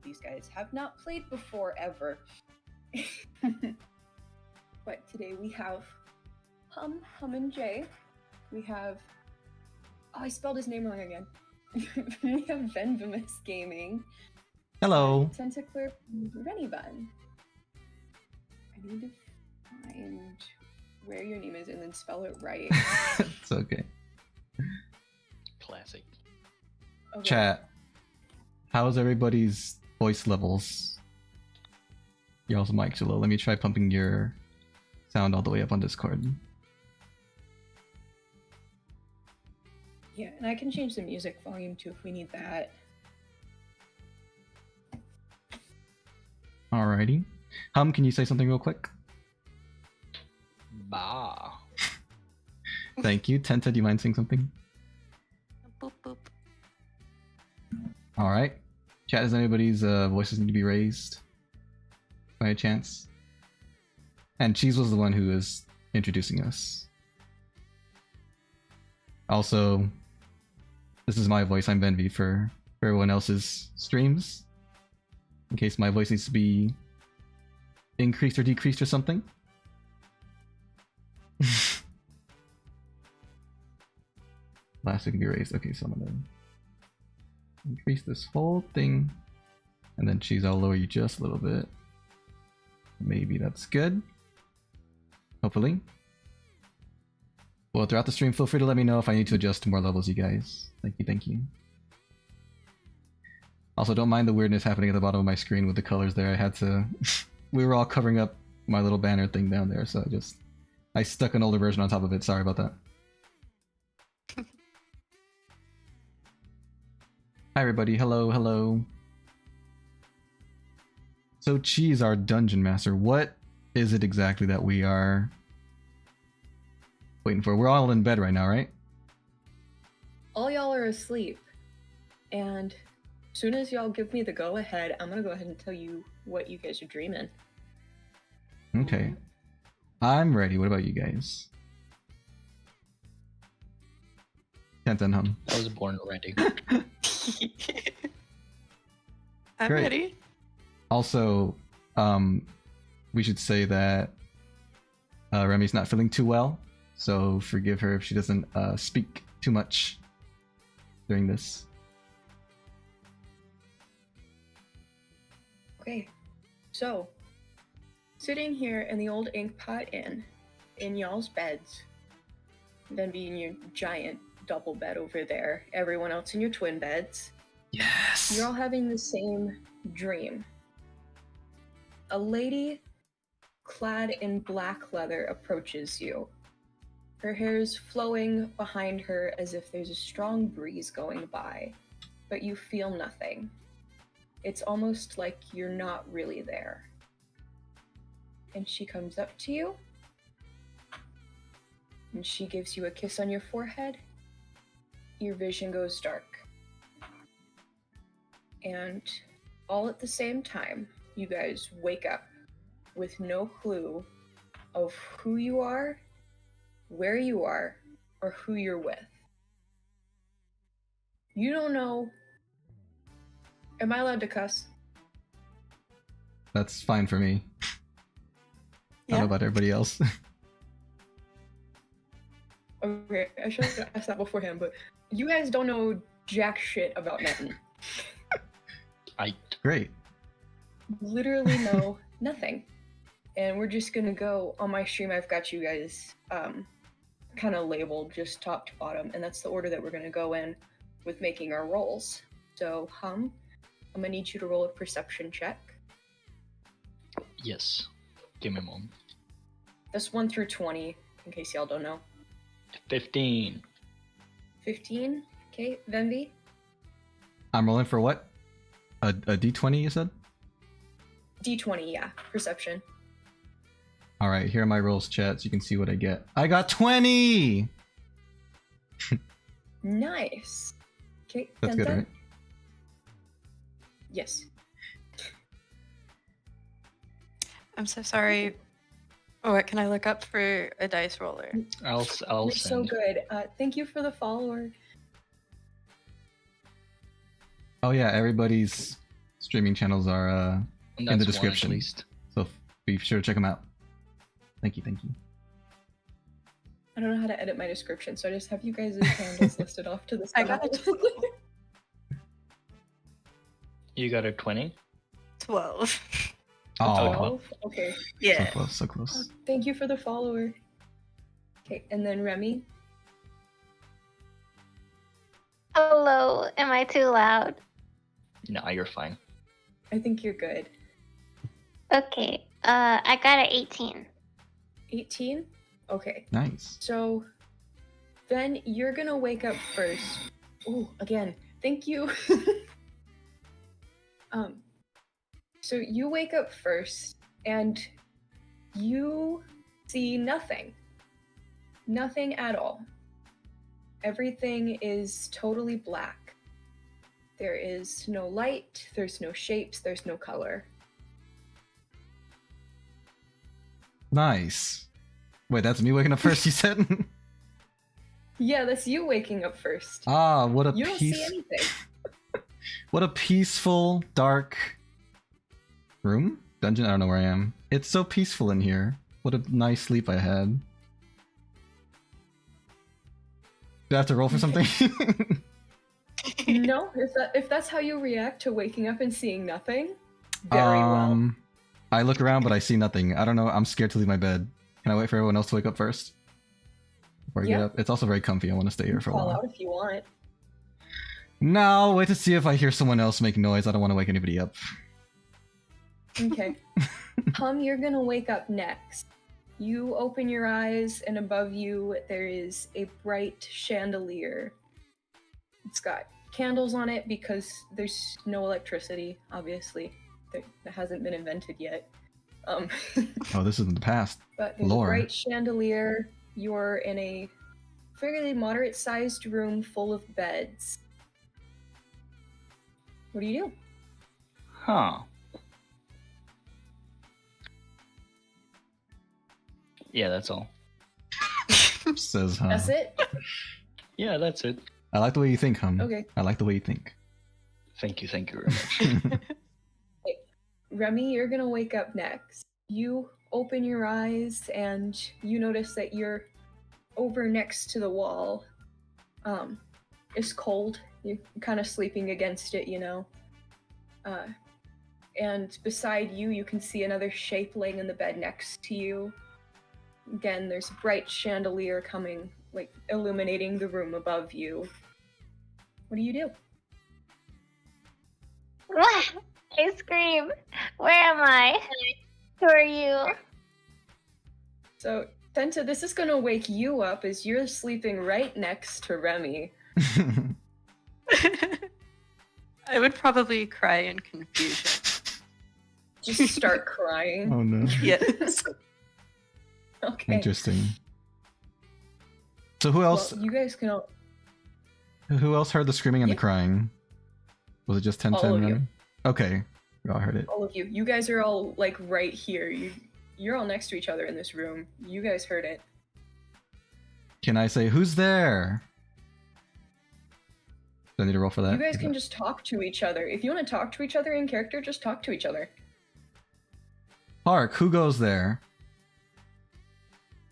these guys have not played before ever. But today we have Hum and Jay. We have... Oh, I spelled his name wrong again. We have Venvamous Gaming. Hello. Tentaclurp and Remmi. I need to find where your name is and then spell it right. It's okay. Classic. Okay. Chat. How's everybody's voice levels? Y'all's mics are low. Let me try pumping your sound all the way up on Discord. Yeah, and I can change the music volume too if we need that. Alrighty. Hum, can you say something real quick? Bah. Thank you. Tenta, do you mind saying something? Boop boop. Alright. Chat, does anybody's voices need to be raised? By a chance? And Cheese was the one who was introducing us. Also, this is my voice. I'm Benvi for everyone else's streams. In case my voice needs to be increased or decreased or something. Last can be raised. Okay, so I'm gonna increase this whole thing. And then Cheese, I'll lower you just a little bit. Maybe that's good. Hopefully. Well, throughout the stream, feel free to let me know if I need to adjust to more levels, you guys. Thank you, thank you. Also, don't mind the weirdness happening at the bottom of my screen with the colors there. I had to... we were all covering up my little banner thing down there, so I stuck an older version on top of it. Sorry about that. Hi everybody, hello, hello. So Cheese, our dungeon master, what is it exactly that we are waiting for? We're all in bed right now, right? All y'all are asleep. And as soon as y'all give me the go-ahead, I'm gonna go ahead and tell you what you guys are dreaming. Okay. I'm ready. What about you guys? Tenta and Hum. I was born ready. I'm Great. ready. Also, we should say that Remmi's not feeling too well, so forgive her if she doesn't speak too much during this. Okay, so sitting here in the old ink pot inn, in y'all's beds, then being your giant double bed over there, everyone else in your twin beds, Yes! you're all having the same dream. A lady clad in black leather approaches you. Her hair is flowing behind her as if there's a strong breeze going by, but you feel nothing. It's almost like you're not really there. And she comes up to you, and she gives you a kiss on your forehead. Your vision goes dark. And all at the same time, you guys wake up with no clue of who you are, where you are, or who you're with. You don't know. Am I allowed to cuss? That's fine for me. I don't know about everybody else. Okay, I should have asked that beforehand, but you guys don't know jack shit about nothing. Great. Literally know nothing. And we're just gonna go on my stream. I've got you guys kind of labeled just top to bottom, and that's the order that we're gonna go in with making our rolls. So Hum, I'm gonna need you to roll a perception check. Yes. Give me a moment. That's 1 through 20, in case y'all don't know. 15. 15. Okay, Venvi. I'm rolling for what? A d20, you said? D20, yeah, perception. Alright, here are my rolls, chat, so you can see what I get. I got 20! Nice. Okay, That's good, Tenta? right? Yes. I'm so sorry. Oh, what can I look up for a dice roller? I'll You're so send. good. Thank you for the follower. Oh yeah, everybody's Streaming channels are And in that's the one description, at least. so be sure to check them out. Thank you, thank you. I don't know how to edit my description, so I just have you guys' handles listed off to the side. I got it. You got a 20? 12. Oh, 12? Okay. so Yeah. close, so close. Thank you for the follower. Okay, and then Remmi. Hello, am I too loud? Nah, you're fine. I think you're good. Okay, I got an 18. 18? Okay. Nice. So then you're gonna wake up first. Oh, again, thank you. So you wake up first and you see nothing. Nothing at all. Everything is totally black. There is no light, there's no shapes, there's no color. Nice. Wait, that's me waking up first, you said? Yeah, that's you waking up first. Ah, what a You don't see peace. anything. What a peaceful, dark room? Dungeon? I don't know where I am. It's so peaceful in here. What a nice sleep I had. Do I have to roll for something? No, if that's how you react to waking up and seeing nothing, very well. I look around, but I see nothing. I don't know. I'm scared to leave my bed. Can I wait for everyone else to wake up first? Before I get Yeah. up? It's also very comfy. I want to stay here for a Call while. out if you want. No, I'll wait to see if I hear someone else make noise. I don't want to wake anybody up. Okay. You're gonna wake up next. You open your eyes, and above you there is a bright chandelier. It's got candles on it because there's no electricity, obviously. That hasn't been invented yet. Oh, this is in the past. But there's Lore. a bright chandelier. You're in a fairly moderate-sized room full of beds. What do you do? Huh. Yeah, that's all. Says, huh? That's it? Yeah, that's it. I like the way you think, hum. Okay. I like the way you think. Thank you very much. Remmi, you're gonna wake up next. You open your eyes and you notice that you're over next to the wall. It's cold. You're kind of sleeping against it, you know. And beside you, you can see another shape laying in the bed next to you. Again, there's a bright chandelier coming, like illuminating the room above you. What do you do? I scream. Where am I? Who are you? So, Tenta, this is gonna wake you up as you're sleeping right next to Remmi. I would probably cry in confusion. Just start crying. Oh no. Yes. Okay. Interesting. So who else? Well, you guys can all. Who else heard the screaming and the Yeah. crying? Was it just All Tenta of and you. Remmi? Okay, we all heard it. All of you. You guys are all like right here. You're all next to each other in this room. You guys heard it. Can I say who's there? Do I need to roll for that? You guys can just talk to each other. If you want to talk to each other in character, just talk to each other. Hark, who goes there?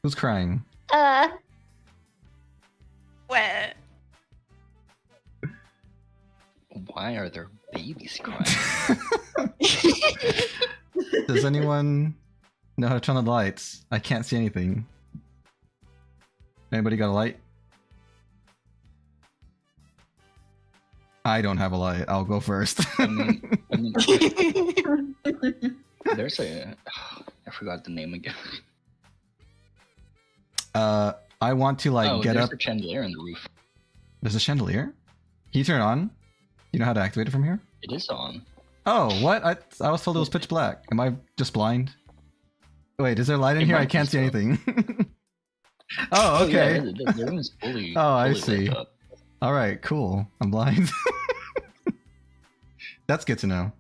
Who's crying? What? Why are there babies crying? Does anyone know how to turn on the lights? I can't see anything. Anybody got a light? I don't have a light. I'll go first. I mean, there's a. I forgot the name again. I want to like get there's up. a chandelier on the roof. There's a chandelier. Can you turn it on? You know how to activate it from here? It is on. Oh, what? I was told it was pitch black. Am I just blind? Wait, is there light in It here? might I be can't see so. anything. Oh, Oh, yeah, okay. the room is fully. Oh, I fully see. lit up. All right, cool. I'm blind. That's good to know.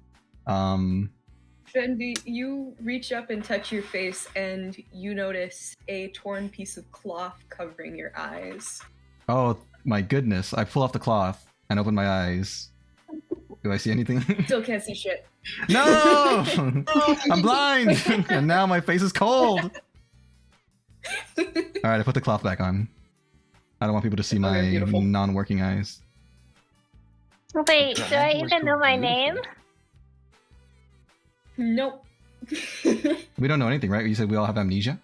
Fendi, you reach up and touch your face, and you notice a torn piece of cloth covering your eyes. Oh my goodness! I pull off the cloth and open my eyes. Do I see anything? Still can't see shit. No! I'm blind! And now my face is cold! Alright, I put the cloth back on. I don't want people to see my beautiful. non-working eyes. Wait, do I even know my name? Nope. We don't know anything, right? You said we all have amnesia?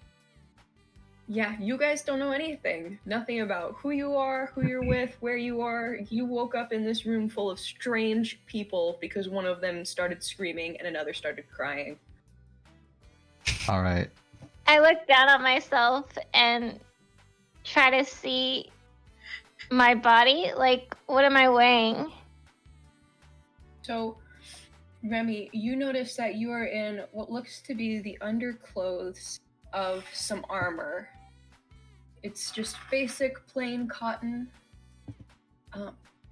Yeah, you guys don't know anything. Nothing about who you are, who you're with, where you are. You woke up in this room full of strange people because one of them started screaming and another started crying. Alright. I look down at myself and try to see my body. Like, what am I wearing? So, Remmi, you notice that you are in what looks to be the underclothes of some armor. It's just basic plain cotton.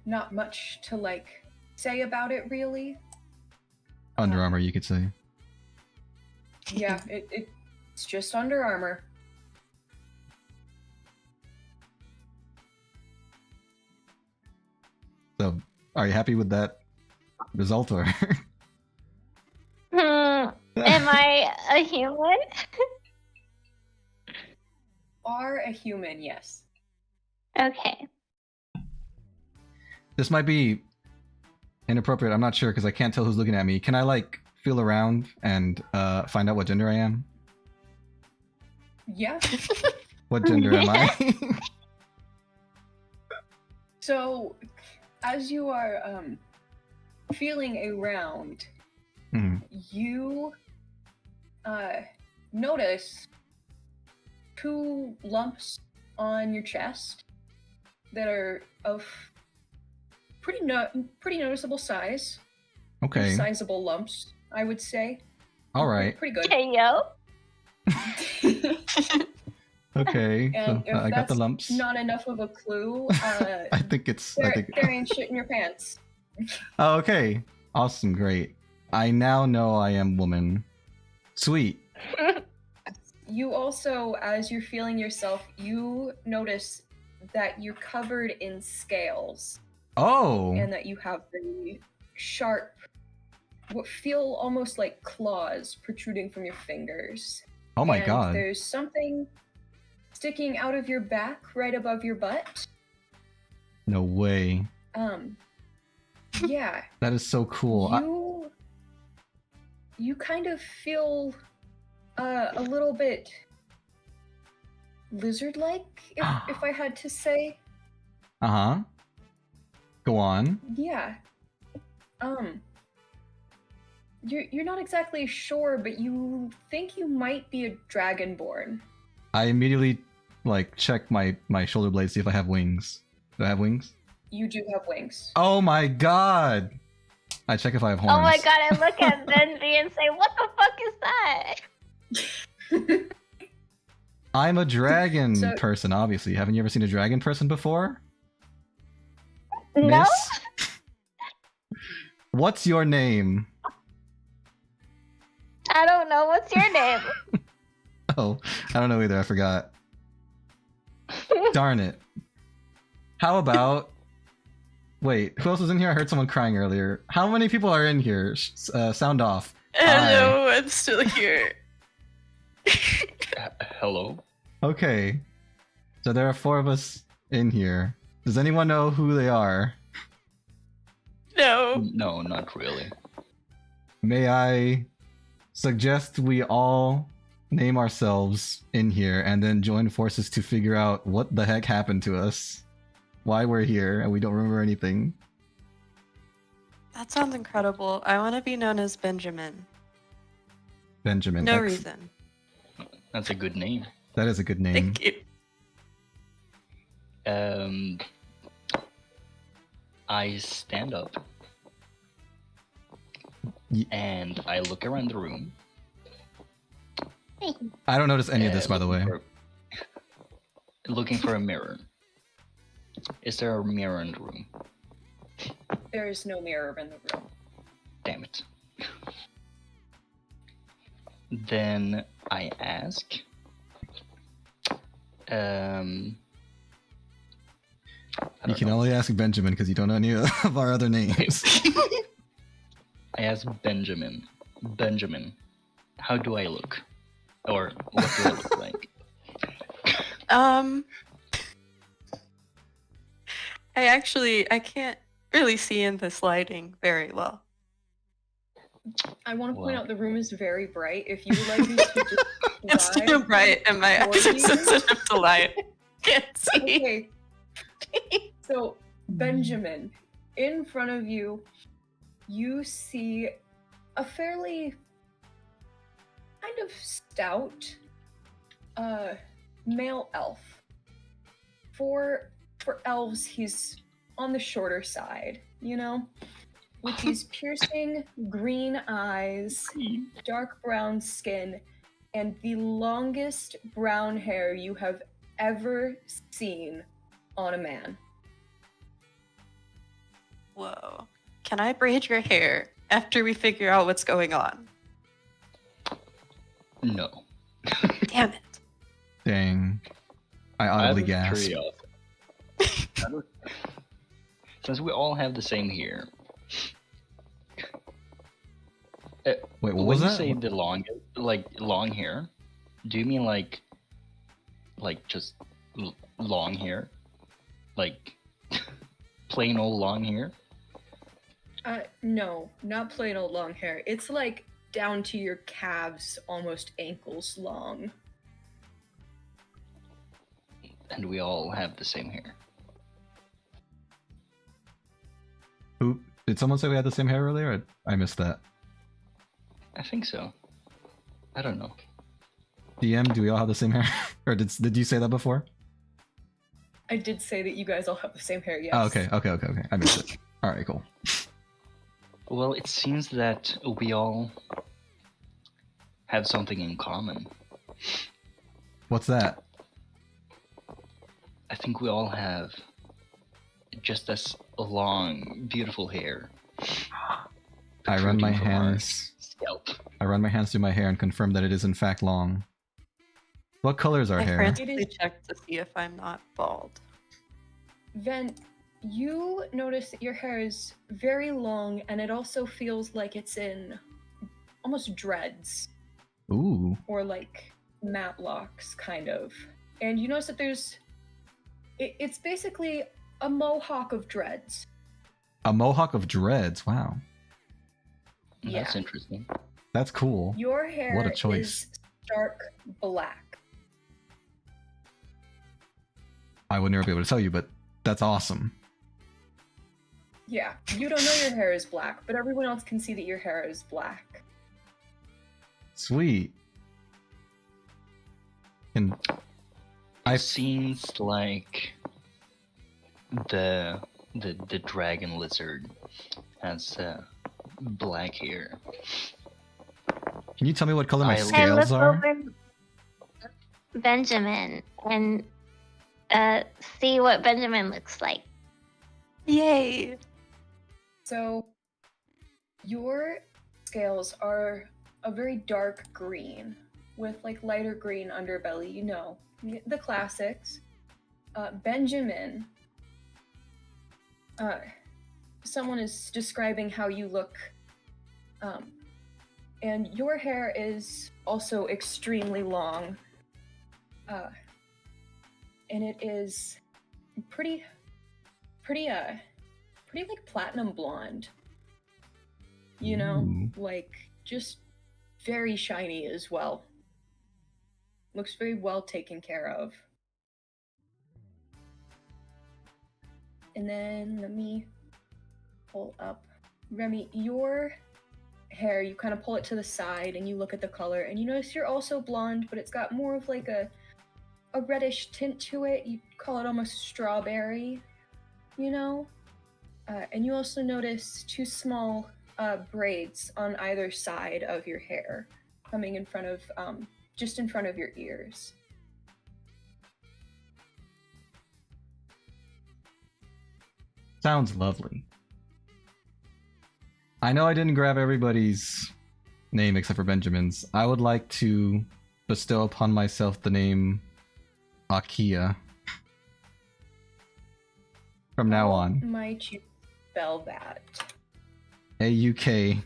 Not much to like say about it really. Under Armour, you could say. Yeah, it's just Under Armour. So, are you happy with that result, or? Am I a human? Are a human, yes. Okay. This might be inappropriate. I'm not sure because I can't tell who's looking at me. Can I like feel around and find out what gender I am? Yeah. What gender am I? So, as you are feeling around, Mhm. you notice 2 lumps on your chest that are of pretty noticeable size. Okay. Sizable lumps, I would say. All right. Pretty good. Hey, yo. Okay. And So, if I got the that's lumps. not enough of a clue, I think it's. I think. there ain't shit in your pants. Oh, okay. Awesome. Great. I now know I am woman. Sweet. You also, as you're feeling yourself, you notice that you're covered in scales Oh. and that you have very sharp, what feel almost like claws protruding from your fingers. Oh my And god. there's something sticking out of your back right above your butt. No way. Yeah. That is so cool. You kind of feel a little bit lizard-like, if I had to say. Uh-huh. Go on. Yeah. You're not exactly sure, but you think you might be a dragonborn. I immediately like check my shoulder blades, see if I have wings. Do I have wings? You do have wings. Oh my god! I check if I have horns. Oh my god, I look at Benji and say, what the fuck is that? I'm a dragon So- person, obviously. Haven't you ever seen a dragon person before? No? Miss? What's your name? I don't know. What's your name? Oh, I don't know either. I forgot. Darn it. How about... Wait, who else was in here? I heard someone crying earlier. How many people are in here? Sound off. Hello, I'm still here. Hello? Okay. So there are 4 of us in here. Does anyone know who they are? No. No, not really. May I suggest we all name ourselves in here and then join forces to figure out what the heck happened to us? Why we're here and we don't remember anything? That sounds incredible. I want to be known as Benjamin. Benjamin. No reason. That's a good name. That is a good name. Thank you. I stand up and I look around the room. I don't notice any of this, by the way. Looking for a mirror. Is there a mirror in the room? There is no mirror in the room. Damn it. Then I ask, I You don't can know. only ask Benjamin because you don't know any of our other names. I asked Benjamin. Benjamin, how do I look? Or what do I look like? I can't really see in this lighting very well. I want to point Well. out the room is very bright. If you would like me to It's too describe bright and my for eyes are you- sensitive to light. Can't see. Okay. So, Benjamin, in front of you, you see a fairly kind of stout male elf. For elves, he's on the shorter side, you know? With these piercing green eyes, dark brown skin, and the longest brown hair you have ever seen on a man. Whoa. Can I braid your hair after we figure out what's going on? No. Damn it. Dang. I audibly gasped. Since we all have the same hair. Wait, what when was you that? say the long hair, do you mean like just long hair? Like plain old long hair? No, not plain old long hair. It's like down to your calves, almost ankles long. And we all have the same hair. Who, did someone say we had the same hair earlier? I missed that. I think so. I don't know. DM, do we all have the same hair? Or did you say that before? I did say that you guys all have the same hair, yes. Oh, okay. I missed it. All right, cool. Well, it seems that we all have something in common. What's that? I think we all have just as long, beautiful hair. I run my protruding from our hands. scalp. I run my hands through my hair and confirm that it is in fact long. What color is our I hair? frantically checked to see if I'm not bald. Ven, you notice that your hair is very long and it also feels like it's in almost dreads Ooh. or like matlocks, kind of. And you notice that it's basically a mohawk of dreads. A mohawk of dreads. Wow. That's Yeah. interesting. That's cool. Your hair What a choice. is stark black. I would never be able to tell you, but that's awesome. Yeah, you don't know your hair is black, but everyone else can see that your hair is black. Sweet. And It seems like the dragon lizard has black hair. can you tell me what color my I I scales look are? over Benjamin and see what Benjamin looks like. Yay! So, your scales are a very dark green with like lighter green underbelly, you know, the classics. Benjamin, someone is describing how you look, and your hair is also extremely long, and it is pretty like platinum blonde. You know, Ooh. like just very shiny as well. Looks very well taken care of. And then let me pull up. Remmi, your hair, you kind of pull it to the side and you look at the color and you notice you're also blonde, but it's got more of like a reddish tint to it. You call it almost strawberry, you know? And you also notice two small braids on either side of your hair coming in front of, just in front of your ears. Sounds lovely. I know I didn't grab everybody's name except for Benjamin's. I would like to bestow upon myself the name Akia. from now How on. might you spell that? AUKIA.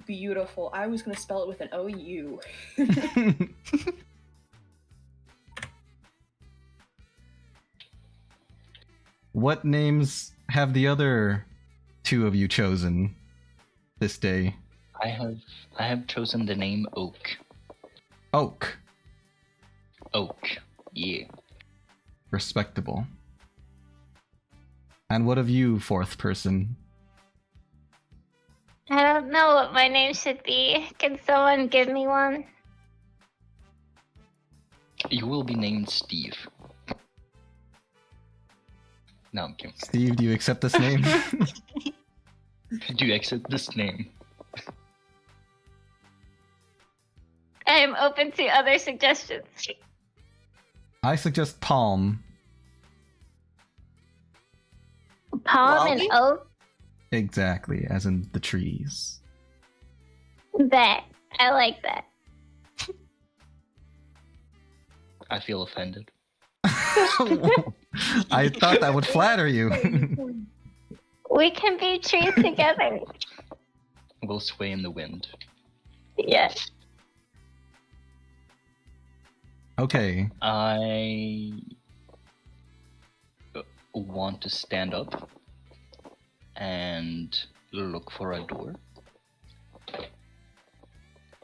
Beautiful. I was gonna spell it with an OU. What names have the other two of you chosen this day? I have chosen the name Oak. Oak. Oak. Yeah. Respectable. And what of you, fourth person? I don't know what my name should be. Can someone give me one? You will be named Steve. No, I'm kidding. Steve, do you accept this name? Do you accept this name? I am open to other suggestions. I suggest Palm. Palm and Wally? oak? Exactly, as in the trees. Bet. I like that. I feel offended. I thought that would flatter you. We can be trees together. We'll sway in the wind. Yes. Okay. I want to stand up and look for a door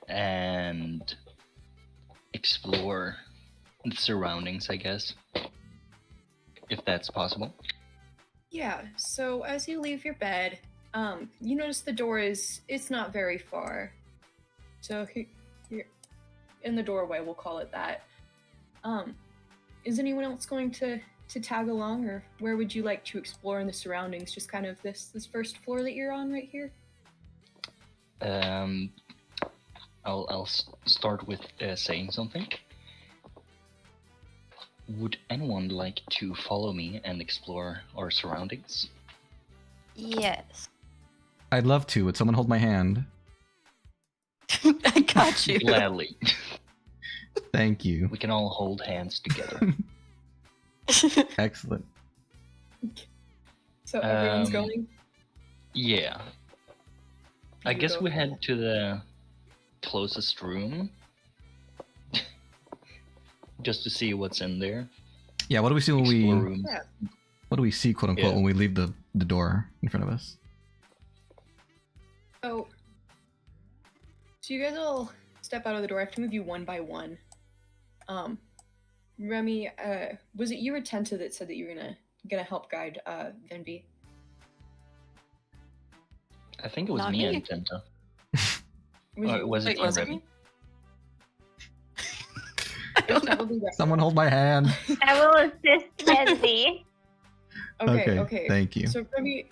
and explore the surroundings, I guess, if that's possible. Yeah, so as you leave your bed, you notice the door it's not very far. So you're in the doorway, we'll call it that. Is anyone else going to tag along, or where would you like to explore in the surroundings? Just kind of this first floor that you're on right here? I'll start with saying something. Would anyone like to follow me and explore our surroundings? Yes. I'd love to. Would someone hold my hand? I got you. Gladly. Thank you. We can all hold hands together. Excellent. So everyone's Um, going? Yeah. I guess we head to the closest room. Just to see what's in there. Yeah, what do we see when we Explore rooms. Yeah. what do we see, quote unquote, Yeah. when we leave the door in front of us? Oh. So you guys all step out of the door. I have to move you one by one. Remy, was it you or Tenta that said that you were gonna help guide Venby? I think it was Not me me. and Tenta. Was Or you? was it Wait, you, was it Remy? me? I don't know. Probably right. Someone hold my hand. I will assist Kenzie. Okay. Thank you. So Remy,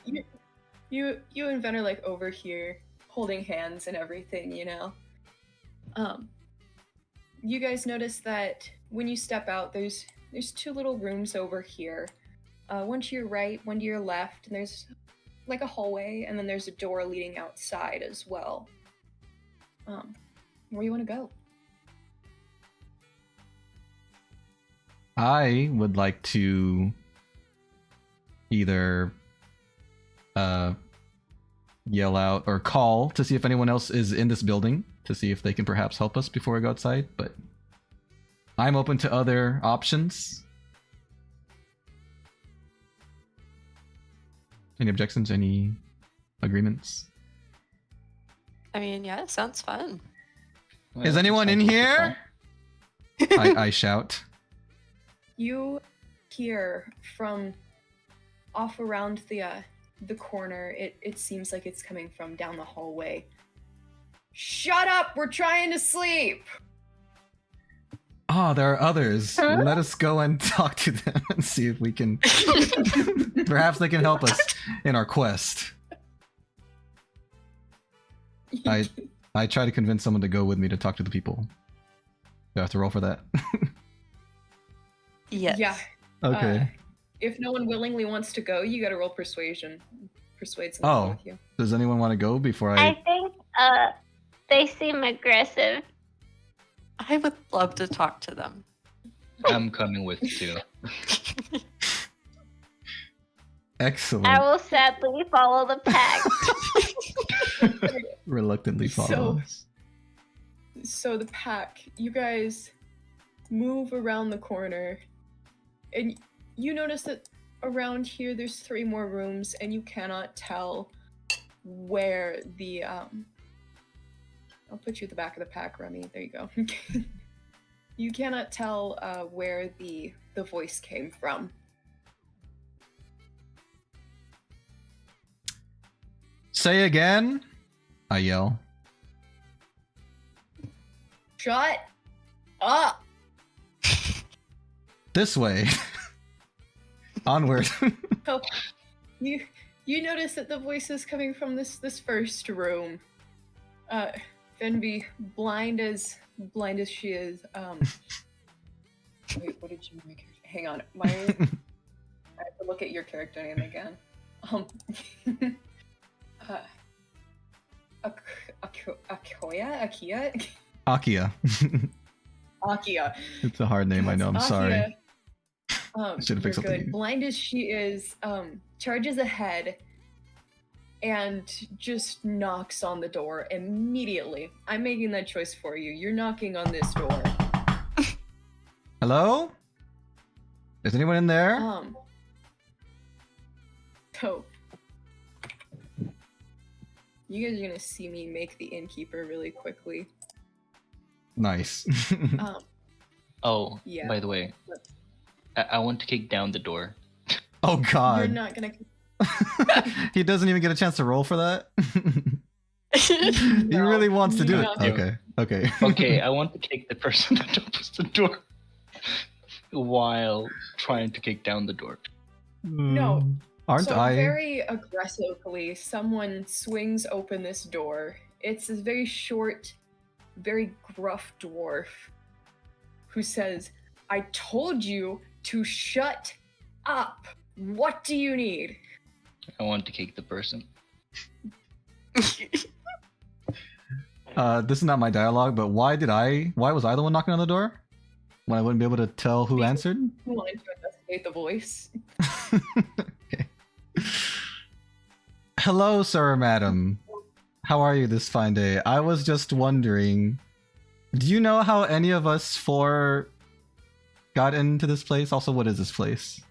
you and Ven are like over here holding hands and everything, you know. You guys notice that when you step out, there's two little rooms over here. One to your right, one to your left, and there's like a hallway, and then there's a door leading outside as well. Where you want to go? I would like to either yell out or call to see if anyone else is in this building to see if they can perhaps help us before we go outside, but I'm open to other options. Any objections? Any agreements? I mean, yeah, sounds fun. Well, Is anyone in sounds like here? fun. I shout. You hear from off around the corner. It seems like it's coming from down the hallway. Shut up! We're trying to sleep. Oh, there are others. Huh? Let us go and talk to them and see if we can. Perhaps they can help us in our quest. I try to convince someone to go with me to talk to the people. Do I have to roll for that? Yes. Yeah. Okay. If no one willingly wants to go, you gotta roll persuasion. Persuade someone to go Oh. with you. Does anyone want to go before I I? think they seem aggressive. I would love to talk to them. I'm coming with too. Excellent. I will sadly follow the pack. Reluctantly follow. So the pack, you guys move around the corner, and you notice that around here there's 3 more rooms, and you cannot tell where the I'll put you at the back of the pack, Remmi. There you go. You cannot tell where the voice came from. Say again, I yell. Shut up! This way. Onward. So, you notice that the voice is coming from this first room. Fenby, blind as she is. Wait, what did you make? Hang on, I have to look at your character name again. Akia? Akia. Akia. It's a hard name, I know, I'm sorry. Should have picked something. Good. Blind as she is, charges ahead and just knocks on the door immediately. I'm making that choice for you. You're knocking on this door. Hello? Is anyone in there? So you guys are gonna see me make the innkeeper really quickly. Nice. Oh, Yeah. by the way, I want to kick down the door. Oh You're god. not gonna. He doesn't even get a chance to roll for that? He really wants to do it. No. Okay. Okay. Okay, I want to kick the person that opens the door while trying to kick down the door. No. Aren't So I? very aggressively, someone swings open this door. It's a very short, very gruff dwarf who says, "I told you to shut up. What do you need?" I want to kick the person. This is not my dialogue, but why was I the one knocking on the door? When I wouldn't be able to tell who answered? Who wanted to investigate the voice? Okay. Hello, sir or madam. How are you this fine day? I was just wondering, do you know how any of us 4 got into this place? Also, what is this place?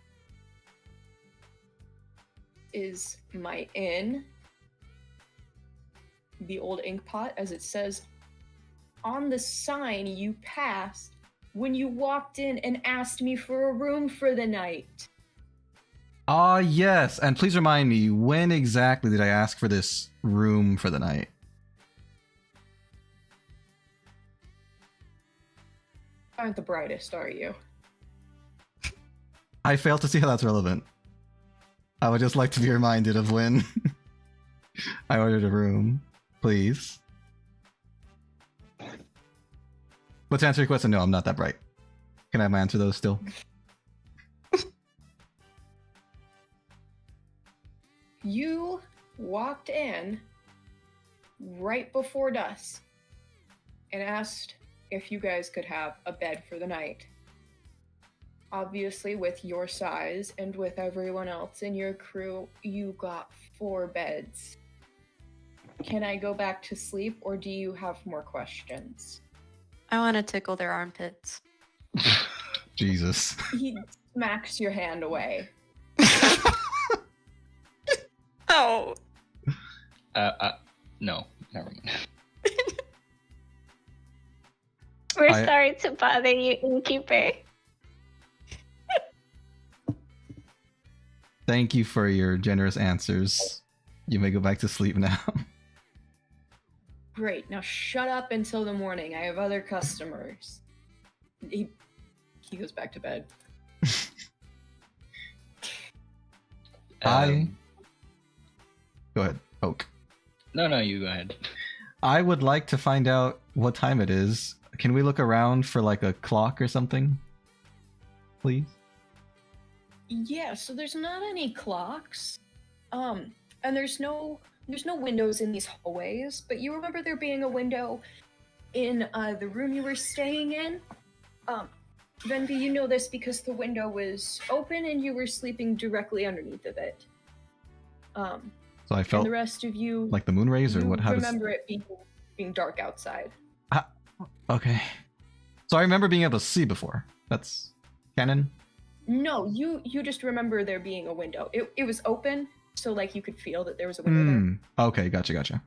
Is my inn the old ink pot, as it says on the sign you passed when you walked in and asked me for a room for the night? Ah, yes. And please remind me, when exactly did I ask for this room for the night? Aren't the brightest, are you? I fail to see how that's relevant. I would just like to be reminded of when I ordered a room, please. But to answer your question, no, I'm not that bright. Can I have my answer though still? You walked in right before dusk and asked if you guys could have a bed for the night. Obviously, with your size and with everyone else in your crew, you got 4 beds. Can I go back to sleep, or do you have more questions? I want to tickle their armpits. Jesus. He smacks your hand away. Oh. No, never mind. We're I- sorry to bother you, innkeeper. Thank you for your generous answers. You may go back to sleep now. Great, now shut up until the morning. I have other customers. He goes back to bed. Go ahead, Oak. No, you go ahead. I would like to find out what time it is. Can we look around for like a clock or something? Please? Yeah, so there's not any clocks. And there's no windows in these hallways, but you remember there being a window in the room you were staying in? Venvi, you know this because the window was open and you were sleeping directly underneath of it. So I And felt the rest of you, like the moon rays, or you what? How does? remember it being dark outside. Okay. So I remember being able to see before. That's canon. No, you just remember there being a window. It was open, so like you could feel that there was a window there. Okay, gotcha.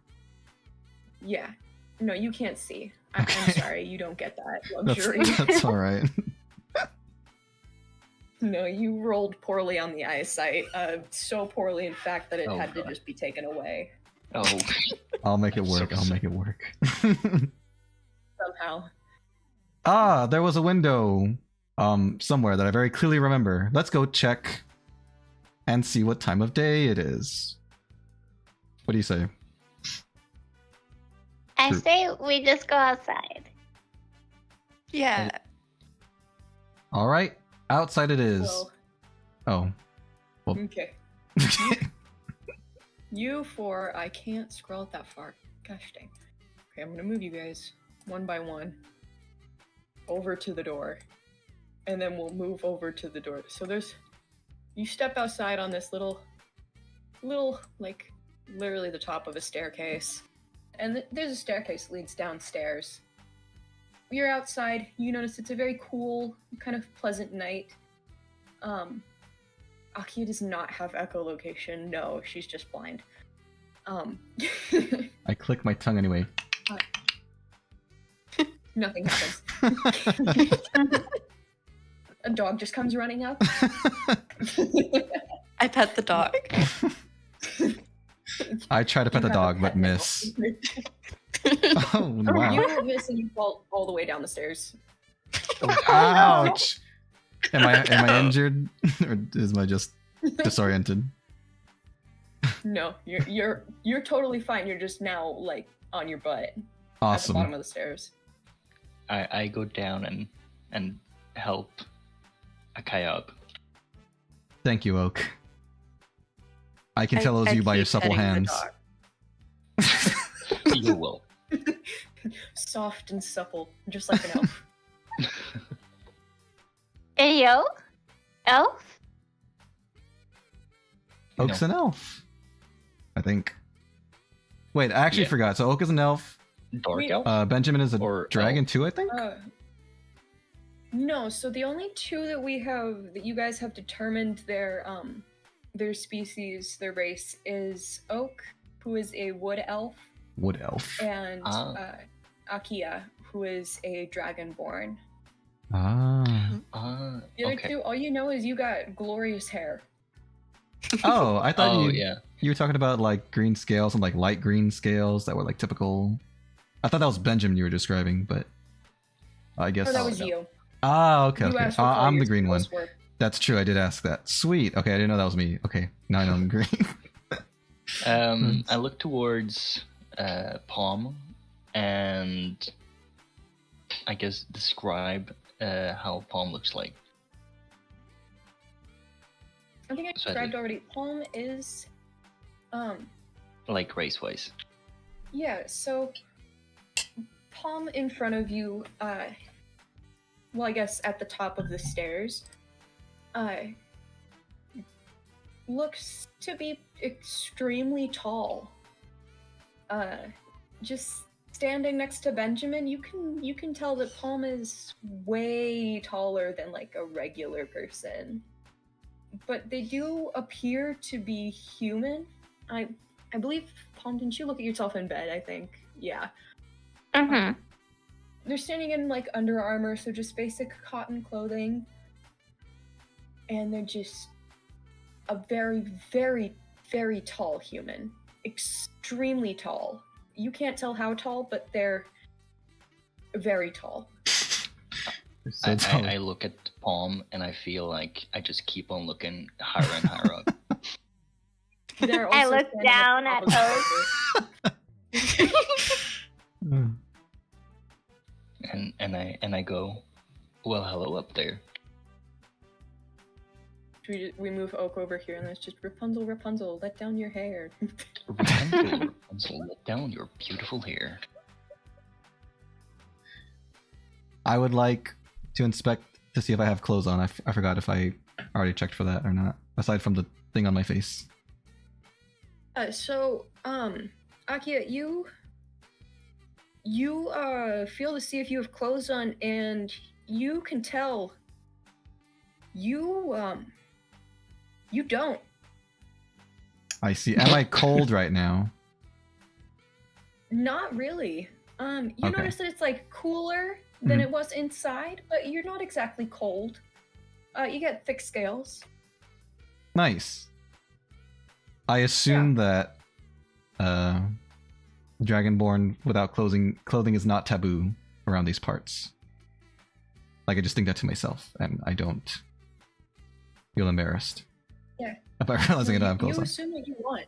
Yeah. No, you can't see. I'm Okay. sorry, you don't get that luxury. That's all right. No, you rolled poorly on the eyesight. So poorly, in fact, that it Oh, had to God. just be taken away Oh, I'll make it work. So I'll make it work. somehow. There was a window somewhere that I very clearly remember. Let's go check and see what time of day it is. What do you say? I True. say we just go outside. Yeah. All right, outside it is. Well, Oh. okay. You four, I can't scroll it that far. Gosh dang. Okay, I'm gonna move you guys one by one over to the door. And then we'll move over to the door. So you step outside on this little, like, literally the top of a staircase. And there's a staircase that leads downstairs. You're outside, you notice it's a very cool, kind of pleasant night. Akia does not have echolocation. No, she's just blind. I click my tongue anyway. Nothing happens. A dog just comes running up. I pet the dog. I try to pet the You have a dog, but pet now. miss. Oh, wow. You miss and you fall all the way down the stairs. Ouch! Am I injured, or is I just disoriented? No, you're totally fine. You're just now like on your butt at the Awesome. bottom of the stairs. I go down and help Akaya up. Thank you, Oak. I can tell it was you by your keep supple petting the hands. dog. You will. Soft and supple, just like an elf. Hey, yo? Elf? Oak's No. an elf, I think. Wait, I actually Yeah. forgot. So Oak is an elf. Dark Wait. elf? Benjamin is a Or dragon elf. too, I think. No, so the only two that you guys have determined their species, their race is Oak, who is a wood elf, Wood elf. and Ah. Akia, who is a dragonborn. Ah. The other Okay. two, all you know is you got glorious hair. Oh, I thought Oh, you yeah. you were talking about like green scales and like light green scales that were like typical. I thought that was Benjamin you were describing, but I guess. Oh, that was no. you. Ah, okay, You okay. asked what color I'm your the green one. scales were. That's true. I did ask that. Sweet. Okay, I didn't know that was me. Okay, now I know I'm green. I look towards Palm and I guess describe how Palm looks like. I think I So I described did. already. Palm is, Like race wise. yeah. So, Palm in front of you. Well, I guess at the top of the stairs. Looks to be extremely tall. Just standing next to Benjamin, you can tell that Palm is way taller than like a regular person. But they do appear to be human. I believe, Palm, didn't you look at yourself in bed? I think, yeah. Mm-hmm. They're standing in like Under Armour, so just basic cotton clothing. And they're just a very, very, very tall human. Extremely tall. You can't tell how tall, but they're very tall. So tall. I look at Palm and I feel like I just keep on looking higher and higher up. They're I also look standing down top at of the Oak. stairs. Hmm. and I go, well, hello up there. We move Oak over here, and it's just Rapunzel, Rapunzel, let down your hair. Rapunzel, Rapunzel, let down your beautiful hair. I would like to inspect to see if I have clothes on. I forgot if I already checked for that or not. Aside from the thing on my face. So, Akia, you feel to see if you have clothes on, and you can tell you don't. I see. Am I cold right now? Not really. You Okay. notice that it's like cooler than Mhm. it was inside, but you're not exactly cold. You get thick scales. Nice. I assume that Dragonborn without clothing is not taboo around these parts. Like, I just think that to myself, and I don't feel embarrassed. Yeah. About realizing I don't have clothes You on. assume what you want.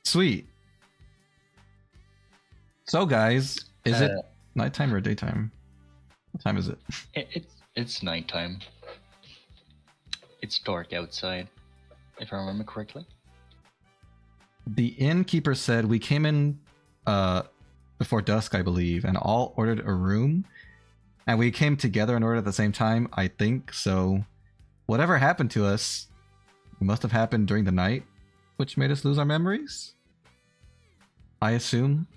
Sweet. So, guys, is it Uh, nighttime or daytime? What time is it? It's nighttime. It's dark outside, if I remember correctly. The innkeeper said we came in before dusk, I believe, and all ordered a room. And we came together and ordered at the same time, I think. So whatever happened to us must have happened during the night, which made us lose our memories. I assume.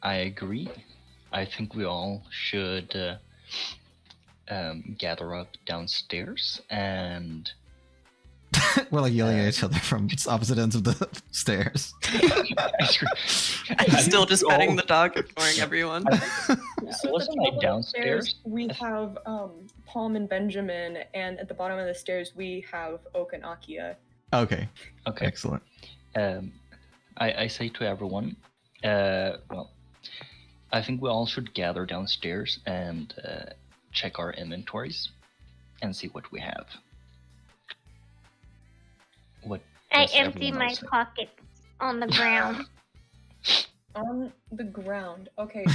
I agree. I think we all should gather up downstairs and We're like yelling at each other from opposite ends of the stairs. I'm still just petting the dog, ignoring everyone. So Wasn't at the I top of the downstairs? stairs, we have Palm and Benjamin, and at the bottom of the stairs we have Oak and Akia. Okay, Okay. excellent. I say to everyone, well, I think we all should gather downstairs and check our inventories and see what we have. What I does empty everyone my else say? pockets on the ground. On the ground. Okay,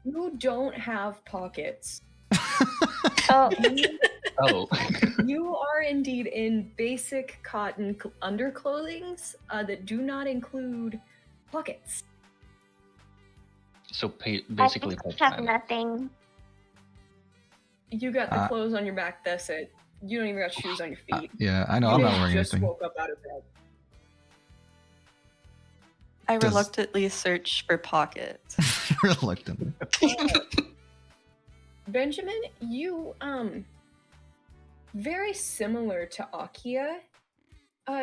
you don't have pockets. Oh, Oh, You are indeed in basic cotton underclothings that do not include pockets. so I basically, just have part-time. nothing. You got the Uh, clothes on your back, that's it. You don't even got shoes on your feet. Yeah, I know. You I'm not wearing just anything. woke up out of bed. I Does- reluctantly search for pockets. Reluctantly. Benjamin, you very similar to Akia.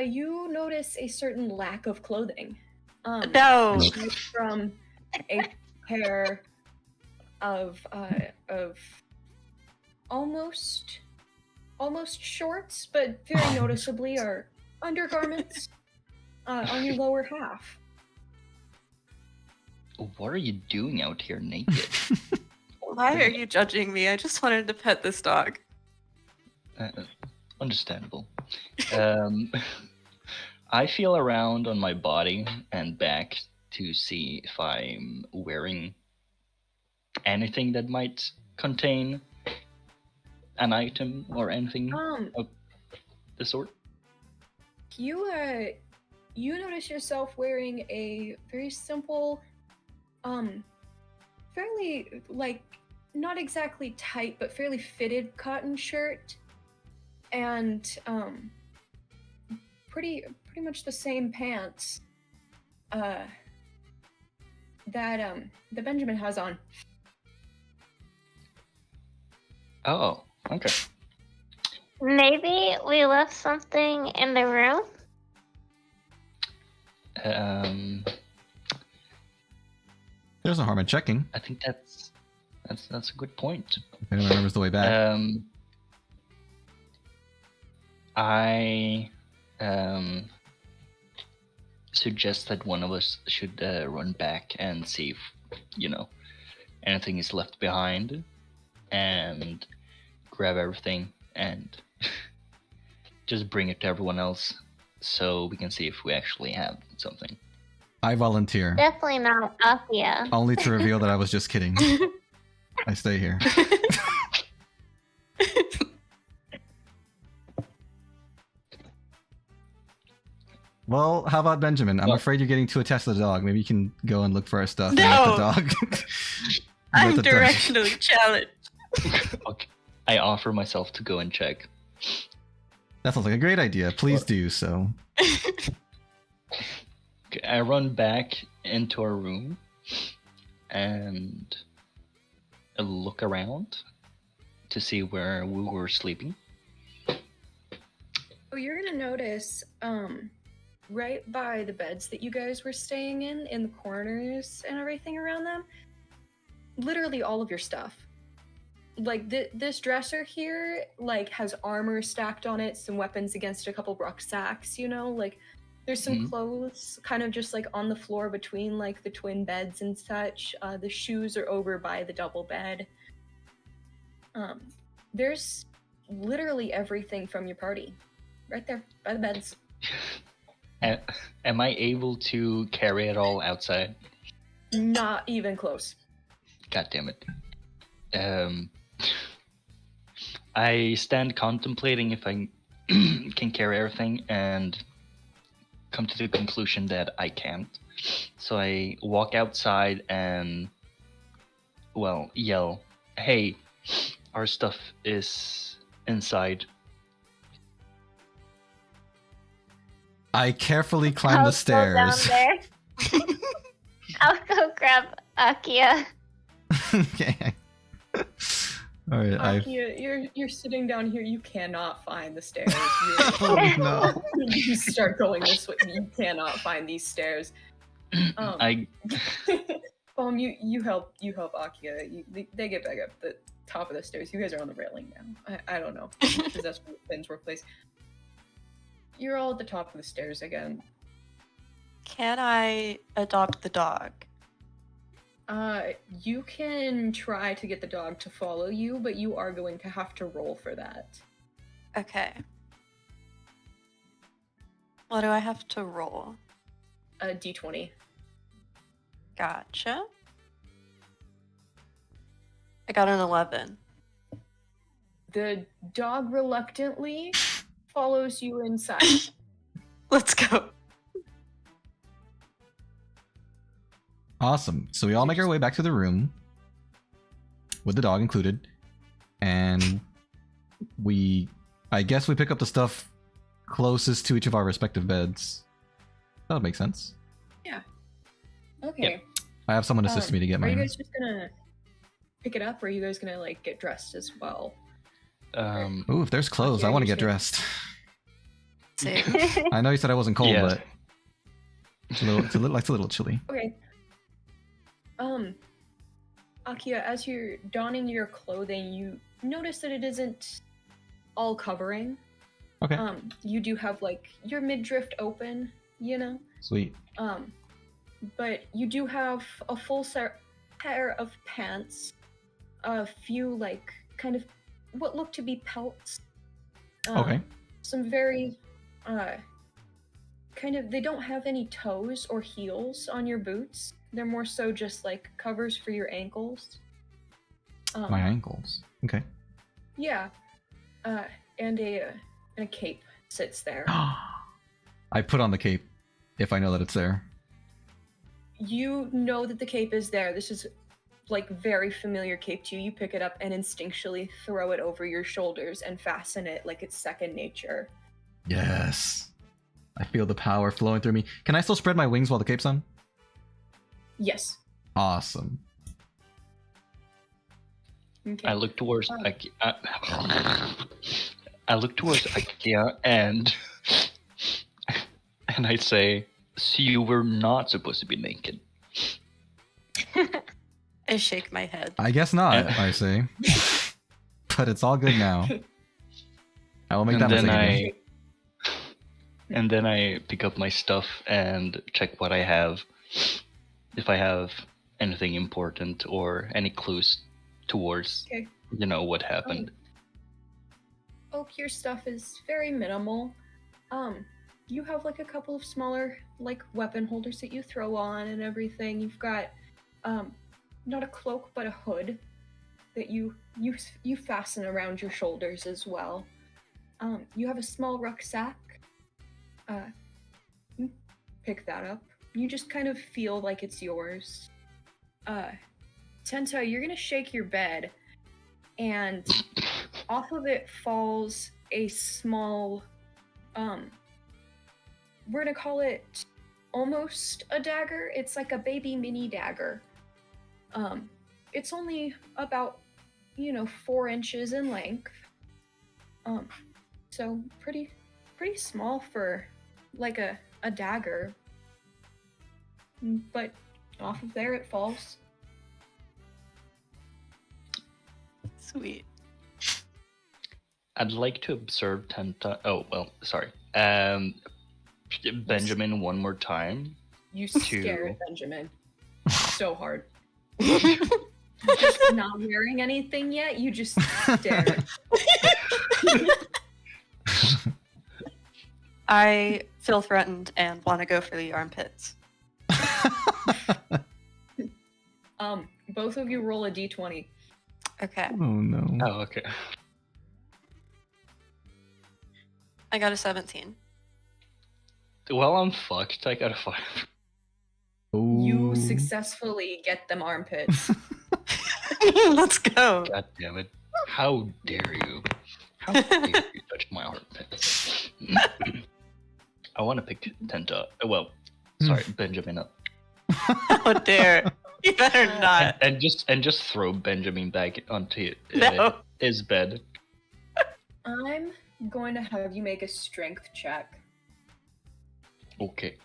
You notice a certain lack of clothing. No. From a pair of almost shorts, but very noticeably are undergarments on your lower half. What are you doing out here naked? Why are you judging me? I just wanted to pet this dog. Understandable. I feel around on my body and back to see if I'm wearing anything that might contain an item or anything of the sort. You notice yourself wearing a very simple, fairly like not exactly tight but fairly fitted cotton shirt, and pretty much the same pants that Benjamin has on. Oh, okay. Maybe we left something in the room. There's no harm in checking. I think that's a good point. If anyone remembers the way back. I suggest that one of us should run back and see if, anything is left behind, and grab everything and just bring it to everyone else so we can see if we actually have something. I volunteer. Definitely not Akia. Only to reveal that I was just kidding. I stay here. Well, how about Benjamin? I'm Well- afraid you're getting too attached to the dog. Maybe you can go and look for our stuff. No! And let the dog. I'm let the dog- directionally challenged. Okay. I offer myself to go and check. That sounds like a great idea. Please do so. Okay, I run back into our room and I look around to see where we were sleeping. Oh, you're gonna notice, right by the beds that you guys were staying in the corners and everything around them, literally all of your stuff. Like this dresser here, like has armor stacked on it, some weapons against a couple rucksacks. Like there's some clothes kind of just like on the floor between like the twin beds and such. The shoes are over by the double bed. There's literally everything from your party right there by the beds. Am I able to carry it all outside? Not even close. God damn it. I stand contemplating if I can carry everything and come to the conclusion that I can't. So I walk outside and, well, yell, "Hey, our stuff is inside." I carefully climb I'll the go stairs. down there. I'll go grab Akia. Okay. All right. Akia, you're sitting down here. You cannot find the stairs. Oh no. You start going this way. You cannot find these stairs. I you help Akia. They get back up the top of the stairs. You guys are on the railing now. I don't know because that's where the pins were placed. You're all at the top of the stairs again. Can I adopt the dog? You can try to get the dog to follow you, but you are going to have to roll for that. Okay. What do I have to roll? A d20. Gotcha. I got an 11. The dog reluctantly follows you inside. Let's go. Awesome. So we all make our way back to the room with the dog included, and I guess we pick up the stuff closest to each of our respective beds. That would make sense. Yeah. Okay. Yep. I have someone assist me to get Are you mine. guys just gonna pick it up, or are you guys gonna like get dressed as well? Ooh, if there's clothes, I want to get usually- dressed. Same. I know you said I wasn't cold, Yeah. but it's a little chilly. Okay. Akia, as you're donning your clothing, you notice that it isn't all covering. Okay. You do have like your midriff open, Sweet. but you do have a full pair of pants, a few like kind of what look to be pelts. Okay. Some very they don't have any toes or heels on your boots. They're more so just like covers for your ankles. My ankles. Okay. Yeah. And a cape sits there. I put on the cape if I know that it's there. You know that the cape is there. This is like very familiar cape to you. You pick it up and instinctually throw it over your shoulders and fasten it like it's second nature. Yes. I feel the power flowing through me. Can I still spread my wings while the cape's on? Yes. Awesome. Okay. I look towards Akia. I look towards Akia and I say, "So you were not supposed to be naked." I shake my head. I guess not, I say. But it's all good now. I will make that mistake again. And then I pick up my stuff and check what I have. If I have anything important or any clues towards, Okay. What happened. Oak, your stuff is very minimal. You have like a couple of smaller like weapon holders that you throw on and everything. You've got not a cloak but a hood that you fasten around your shoulders as well. You have a small rucksack. You pick that up. You just kind of feel like it's yours. Tenta, you're gonna shake your bed, and off of it falls a small, we're gonna call it almost a dagger. It's like a baby mini dagger. It's only about, 4 inches in length. So pretty small for like a dagger. But off of there it falls. Sweet. I'd like to observe Benjamin one more time. You stare at Benjamin so hard. Just not wearing anything yet, you just stare. I feel threatened and want to go for the armpits. Both of you roll a d20. Okay. Oh no. Oh, okay. I got a 17. Well, I'm fucked. I got a 5. You Ooh. successfully get them armpits. Let's go. God damn it. How dare you? How dare you touch my armpit? I want to pick Benjamin up. How dare. You better not. And just throw Benjamin back onto No. his bed. I'm going to have you make a strength check. Okay.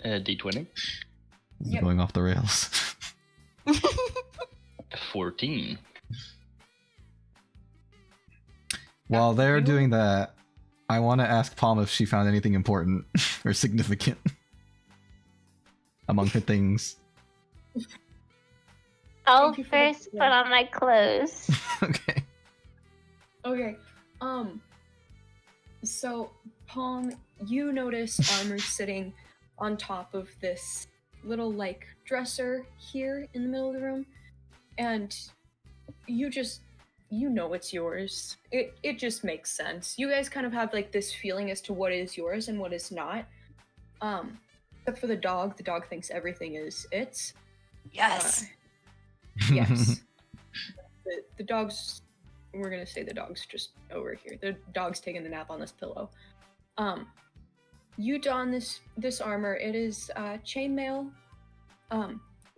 D20. This is Yep. going off the rails. 14. While they're You- doing that, I want to ask Palm if she found anything important or significant among her things. I'll Thank you for the first put on my clothes. Okay. Okay. So, Palm, you notice armor sitting on top of this little, dresser here in the middle of the room. And you know it's yours. It just makes sense. You guys kind of have, this feeling as to what is yours and what is not. Except for the dog. The dog thinks everything is its. Yes. Yes. the dog's, we're gonna say the dog's just over here. The dog's taking the nap on this pillow. You don this armor. It is chainmail.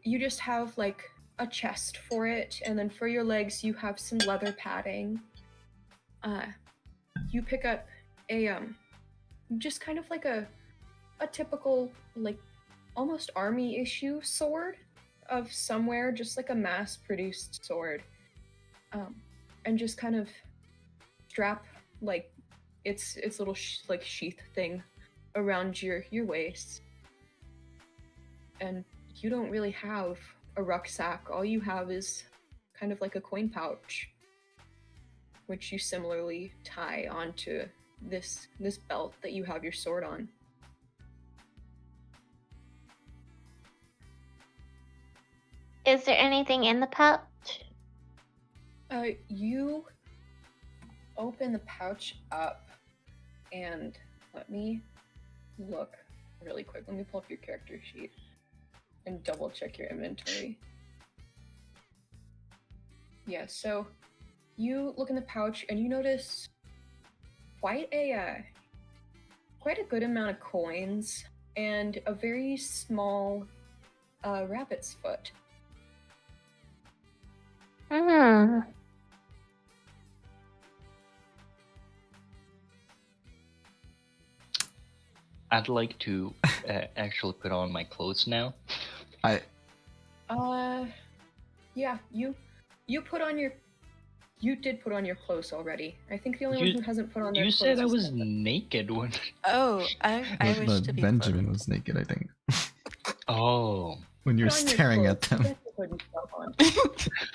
You just have a chest for it, and then for your legs you have some leather padding. You pick up a just kind of a typical almost army issue sword of somewhere, just a mass-produced sword, and just kind of strap its little sheath thing around your waist. And you don't really have a rucksack. All you have is kind of a coin pouch, which you similarly tie onto this belt that you have your sword on. Is there anything in the pouch? You open the pouch up, and let me look really quick. Let me pull up your character sheet and double check your inventory. Yeah, so you look in the pouch and you notice quite a good amount of coins and a very small rabbit's foot. Hmm. I'd like to actually put on my clothes now. Yeah, you put on your. You did put on your clothes already. I think the only one You- who hasn't put on their You clothes said I is was Stefan. naked when. Oh, I wish But to be Benjamin clothed. was naked, I think. Oh. When you're Put on your staring at clothes. them. Get the hood and stuff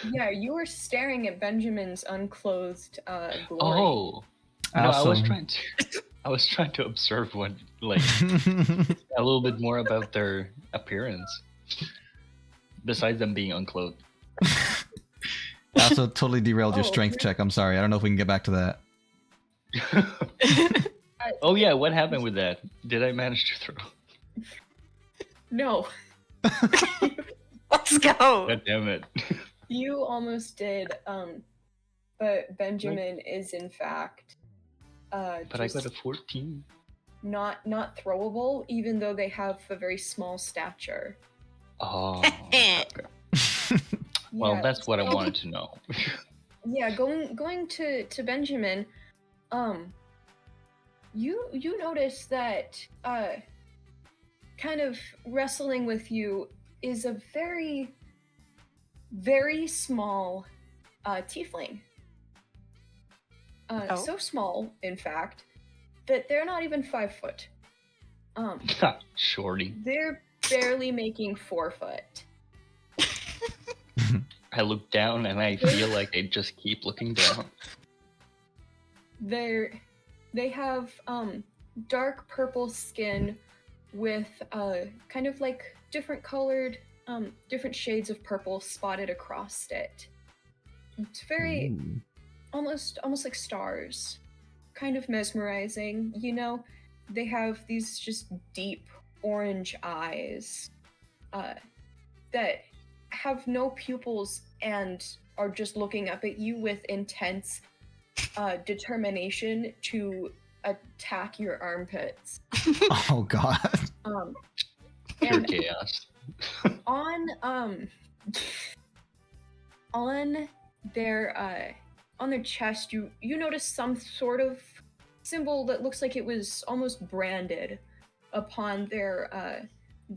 on. Yeah, you were staring at Benjamin's unclothed glory. Oh. No, I was Awesome. trying to observe what a little bit more about their appearance. Besides them being unclothed. I also totally derailed your Oh, strength okay. check. I'm sorry. I don't know if we can get back to that. Oh yeah, what happened with that? Did I manage to throw? No, Let's go. God damn it. you almost did. but Benjamin is in fact But I got a 14. not throwable, even though they have a very small stature. Oh. Okay. Well, Yeah, that's what I so- wanted to know. Yeah, going to Benjamin, you notice that kind of wrestling with you is a very, very small tiefling. Oh. So small, in fact, that they're not even 5 foot. Shorty. They're barely making 4 foot. I look down and I feel like I just keep looking down. They have dark purple skin with kind of like different colored, different shades of purple spotted across it. It's very Ooh. almost like stars, kind of mesmerizing. You know, they have these just deep orange eyes that have no pupils and are just looking up at you with intense determination to attack your armpits. Oh god. Pure And chaos. on their chest, you notice some sort of symbol that looks like it was almost branded upon their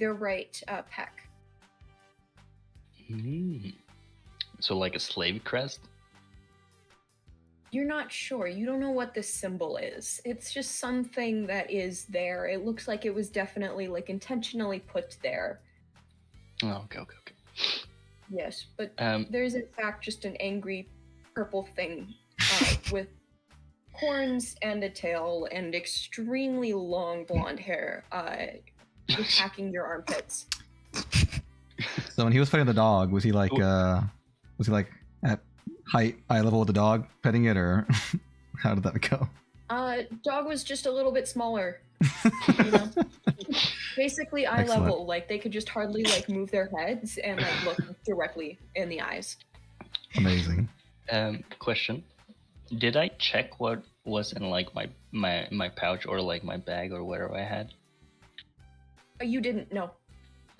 right pec. So like a slave crest? You're not sure. You don't know what this symbol is. It's just something that is there. It looks like it was definitely like intentionally put there. Oh, okay. Yes, but Um, there's in fact just an angry purple thing with horns and a tail and extremely long blonde hair attacking your armpits. So when he was fighting the dog, was he like at height, eye level with the dog, petting it, or how did that go? Dog was just a little bit smaller. You know? Basically eye Excellent. level, like they could just hardly like move their heads and like look directly in the eyes. Amazing. Question. Did I check what was in like my pouch or like my bag or whatever I had? You didn't know.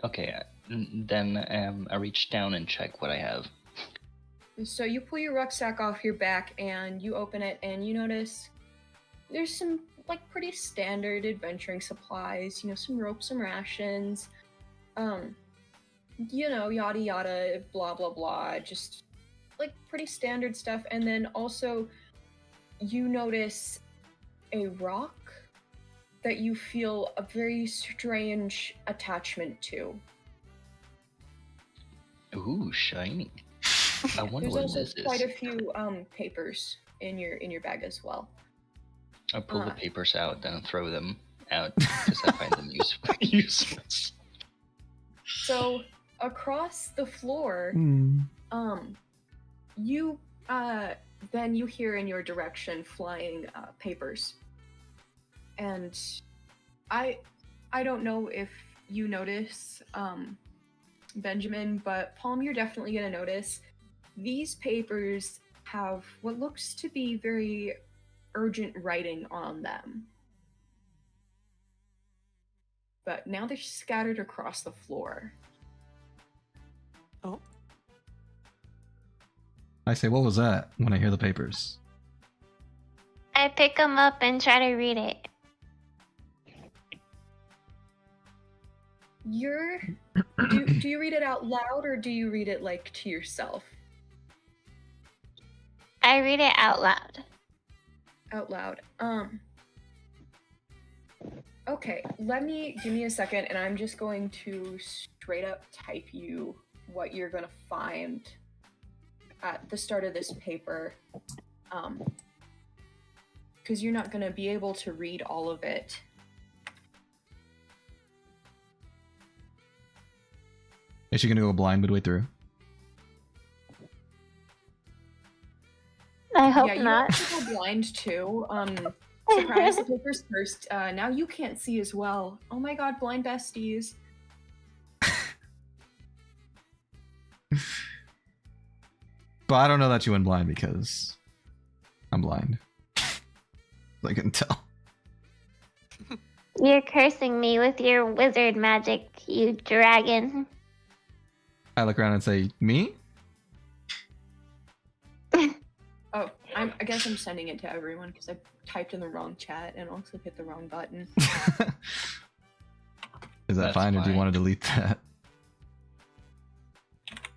Okay, then I reach down and check what I have. So you pull your rucksack off your back and you open it and you notice there's some like pretty standard adventuring supplies, you know, some rope, some rations, you know, yada yada, blah blah blah, just like pretty standard stuff. And then also you notice a rock that you feel a very strange attachment to. Ooh, shiny. I wonder There's what also this quite is. a few papers in your bag as well. I pull the papers out, then throw them out because I find them useless. So across the floor, you then you hear in your direction flying papers, and I don't know if you notice, Benjamin, but Palm, you're definitely gonna notice these papers have what looks to be very urgent writing on them. But now they're scattered across the floor. Oh. I say, what was that? When I hear the papers. I pick them up and try to read it. Do you read it out loud or do you read it like to yourself? I read it out loud. Out loud. Okay, give me a second and I'm just going to straight up type you what you're gonna find at the start of this paper. Because you're not gonna be able to read all of it. Is she gonna go blind midway through? I hope Yeah, you not. have to go blind too. Surprise, the paper's first. Now you can't see as well. Oh my god, blind besties. But I don't know that you went blind because I'm blind. I can tell. You're cursing me with your wizard magic, you dragon. I look around and say, me? Oh, I guess I'm sending it to everyone because I typed in the wrong chat and also hit the wrong button. Is that That's fine, or do you fine. want to delete that?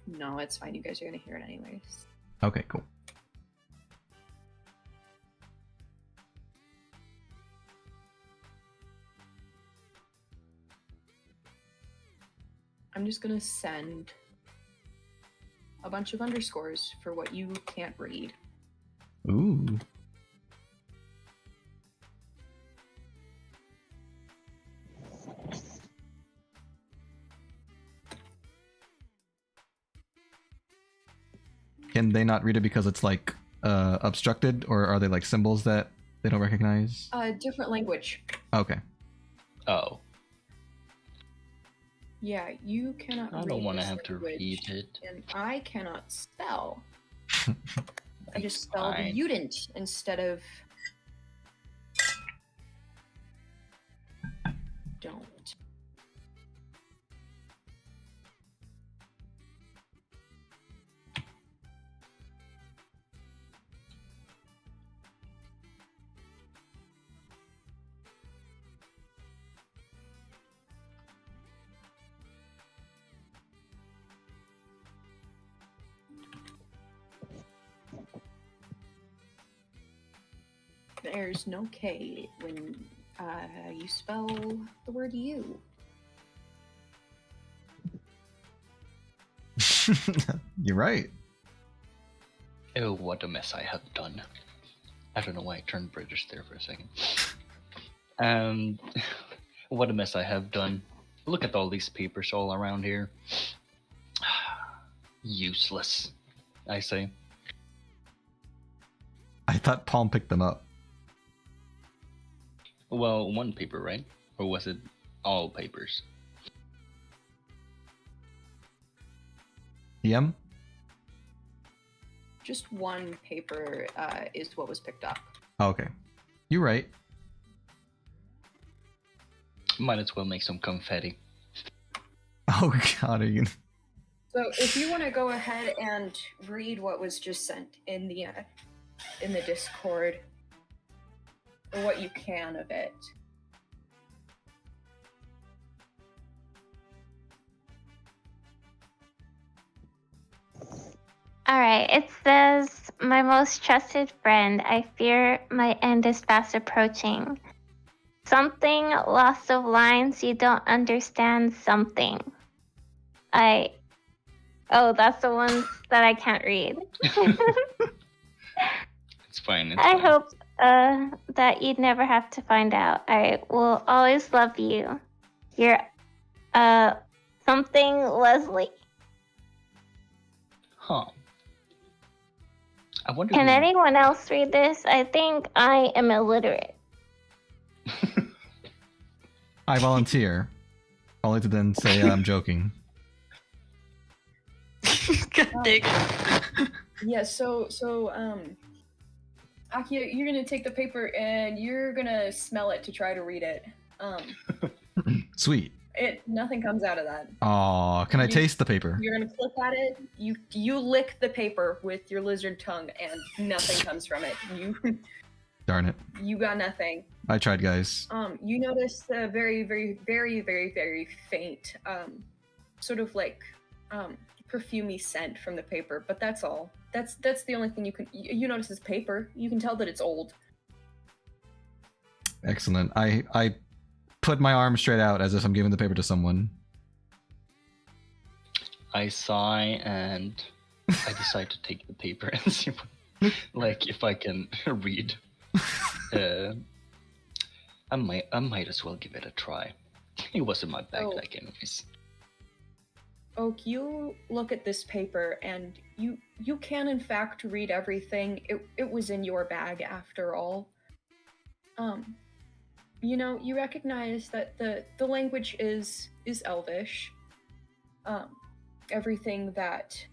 No, it's fine. You guys are gonna hear it anyways. Okay, cool. I'm just gonna send a bunch of underscores for what you can't read. Ooh. Can they not read it because it's like obstructed, or are they like symbols that they don't recognize? Different language. Okay. Oh, Yeah, you cannot I read don't want to this have to language, read it. and I cannot spell. I just It's spelled fine. mutant instead of don't. There's no K when you spell the word you. You're right. Oh, what a mess I have done. I don't know why I turned British there for a second. What a mess I have done. Look at all these papers all around here. Useless, I say. I thought Palm picked them up. Well, one paper, right? Or was it all papers? TM? Just one paper is what was picked up. Oh, okay. You're right. Might as well make some confetti. Oh god, are you gonna... So if you want to go ahead and read what was just sent in the Discord, or what you can of it. Alright, it says, my most trusted friend, I fear my end is fast approaching. Something lost of lines you don't understand something. Oh, that's the ones that I can't read. It's fine. It's I fine. hope that you'd never have to find out. I will always love you. You're something Leslie. Huh. I wonder Can who... anyone else read this? I think I am illiterate. I volunteer. Only to then say I'm joking. God dang. Yeah, so Akia, you're gonna take the paper and you're gonna smell it to try to read it. Sweet. Nothing comes out of that. Aw, can I You- taste the paper? You're gonna flip at it. You lick the paper with your lizard tongue, and nothing comes from it. Darn it. You got nothing. I tried, guys. You notice a very, very, very, very, very faint, sort of like, perfumey scent from the paper, but that's all. That's the only thing you notice is paper. You can tell that it's old. Excellent. I put my arm straight out as if I'm giving the paper to someone. I sigh and I decide to take the paper and see what, like if I can read. I might as well give it a try. It was in my backpack anyways. Oak, you look at this paper and you can in fact read everything. It was in your bag after all. You recognize that the language is Elvish. Everything that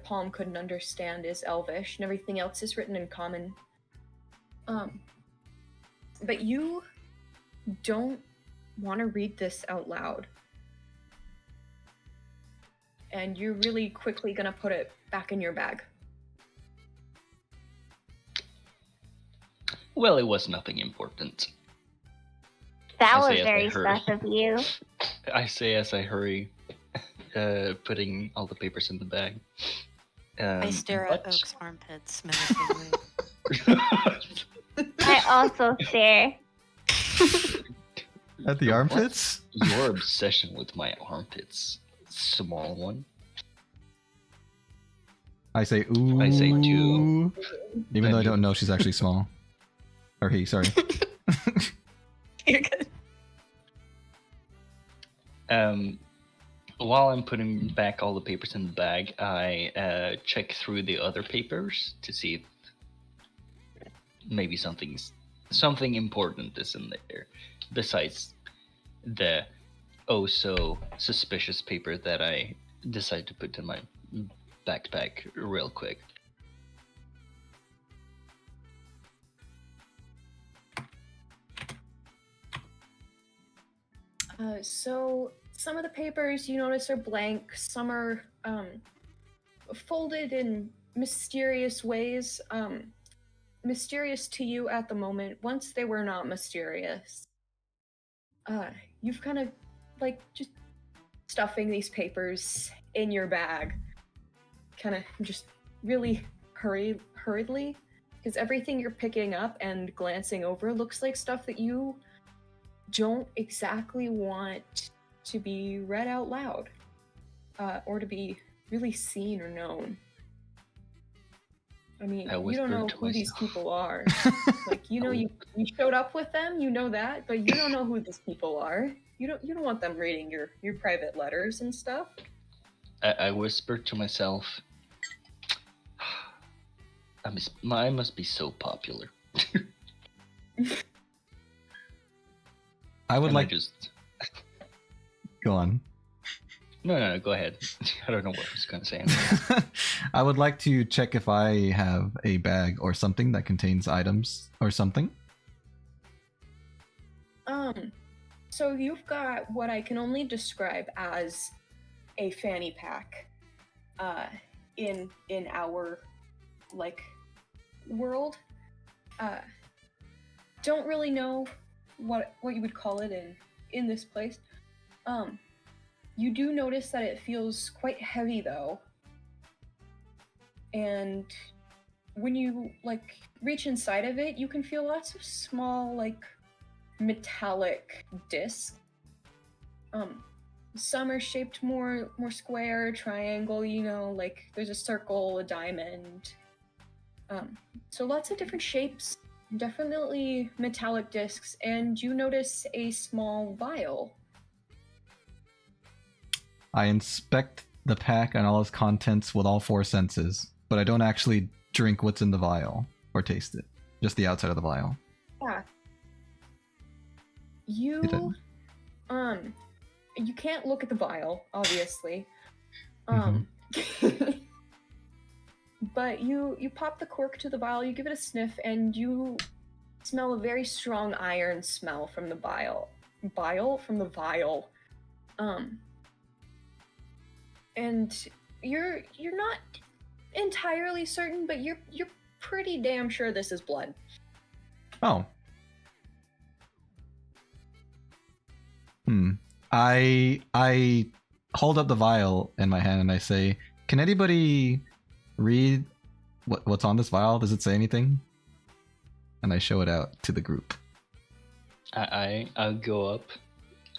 Palm couldn't understand is Elvish, and everything else is written in common. But you don't want to read this out loud. And you're really quickly gonna put it back in your bag. Well, it was nothing important. That I was say as I very hurry. sus of you. I say as I hurry, putting all the papers in the bag. I stare at but- Oak's armpits menacingly. I also stare. At the armpits? Your obsession with my armpits, small one. I say ooh. I say two. Even though I And you- don't know she's actually small. Or he, sorry. You're good. While I'm putting back all the papers in the bag, I check through the other papers to see if maybe something important is in there, besides the oh so suspicious paper that I decided to put in my backpack real quick. So some of the papers you notice are blank, some are folded in mysterious ways. Mysterious to you at the moment. Once they were not mysterious. You've kind of like just stuffing these papers in your bag, kind of just really hurriedly, because everything you're picking up and glancing over looks like stuff that you don't exactly want to be read out loud, or to be really seen or known. I mean, I you don't whispered know to who these myself. people are. Like, you know, you showed up with them, you know that, but you don't know who these people are. You don't want them reading your private letters and stuff. I whispered to myself, I must be so popular. I would And like I just go on. no, go ahead. I don't know what I was gonna say. I would like to check if I have a bag or something that contains items or something. So you've got what I can only describe as a fanny pack, in our like world. Don't really know what you would call it in this place. You do notice that it feels quite heavy though. And when you like reach inside of it, you can feel lots of small like metallic discs. Some are shaped more square, triangle, you know, like there's a circle, a diamond. So lots of different shapes, definitely metallic discs, and you notice a small vial. I inspect the pack and all its contents with all four senses, but I don't actually drink what's in the vial or taste it. Just the outside of the vial. Yeah. You didn't. You can't look at the vial, obviously. But you pop the cork to the vial, you give it a sniff, and you smell a very strong iron smell from the vial. From the vial. And you're not entirely certain, but you're pretty damn sure this is blood. Oh. I hold up the vial in my hand and I say, "Can anybody read what's on this vial? Does it say anything?" And I show it out to the group. I'll go up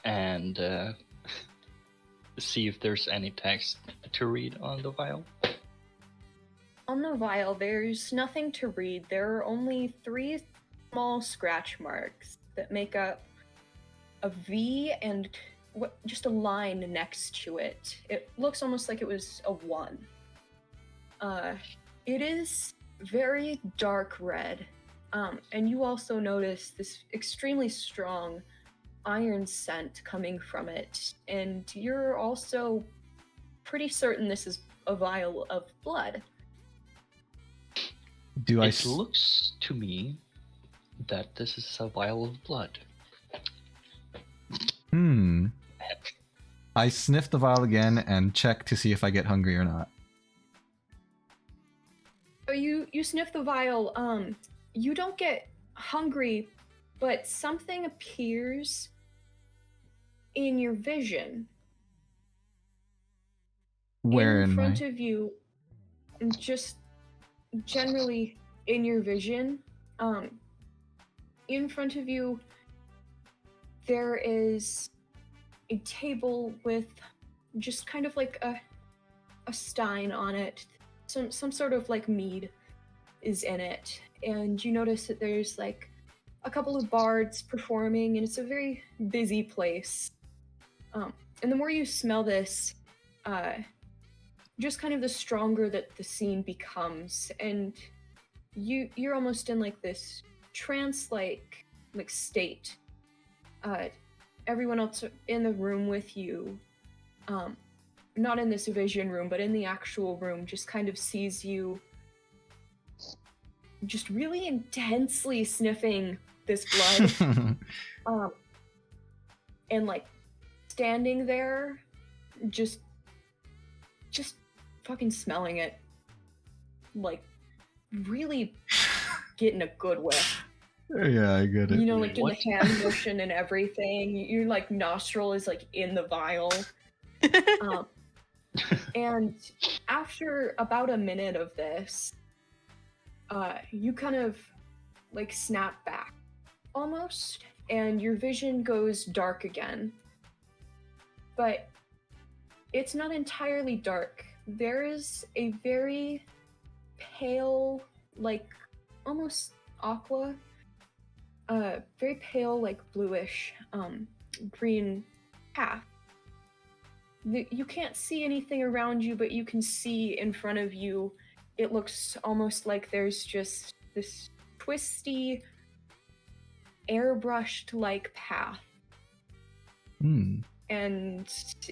and see if there's any text to read on the vial. On the vial, there's nothing to read. There are only 3 small scratch marks that make up a V and just a line next to it. It looks almost like it was a 1. It is very dark red, and you also notice this extremely strong iron scent coming from it, and you're also pretty certain this is a vial of blood. Do I? It looks to me that this is a vial of blood. I sniff the vial again and check to see if I get hungry or not. So you sniff the vial. You don't get hungry, but something appears in your vision. Where in in front my... of you, just generally in your vision, in front of you, there is a table with just kind of like a stein on it. Some sort of like mead is in it, and you notice that there's like a couple of bards performing, and it's a very busy place. And the more you smell this, just kind of the stronger that the scene becomes, and you're almost in like this trance-like state. Everyone else in the room with you, not in this vision room, but in the actual room, just kind of sees you just really intensely sniffing this blood. And like standing there, just fucking smelling it, like really getting a good whiff. Yeah, I get it. You know, like doing What? the hand motion and everything. Your like nostril is like in the vial. And after about a minute of this, you kind of like snap back almost, and your vision goes dark again. But it's not entirely dark. There is a very pale, like almost aqua, very pale, like bluish, green path. You can't see anything around you, but you can see in front of you. It looks almost like there's just this twisty, airbrushed-like path. And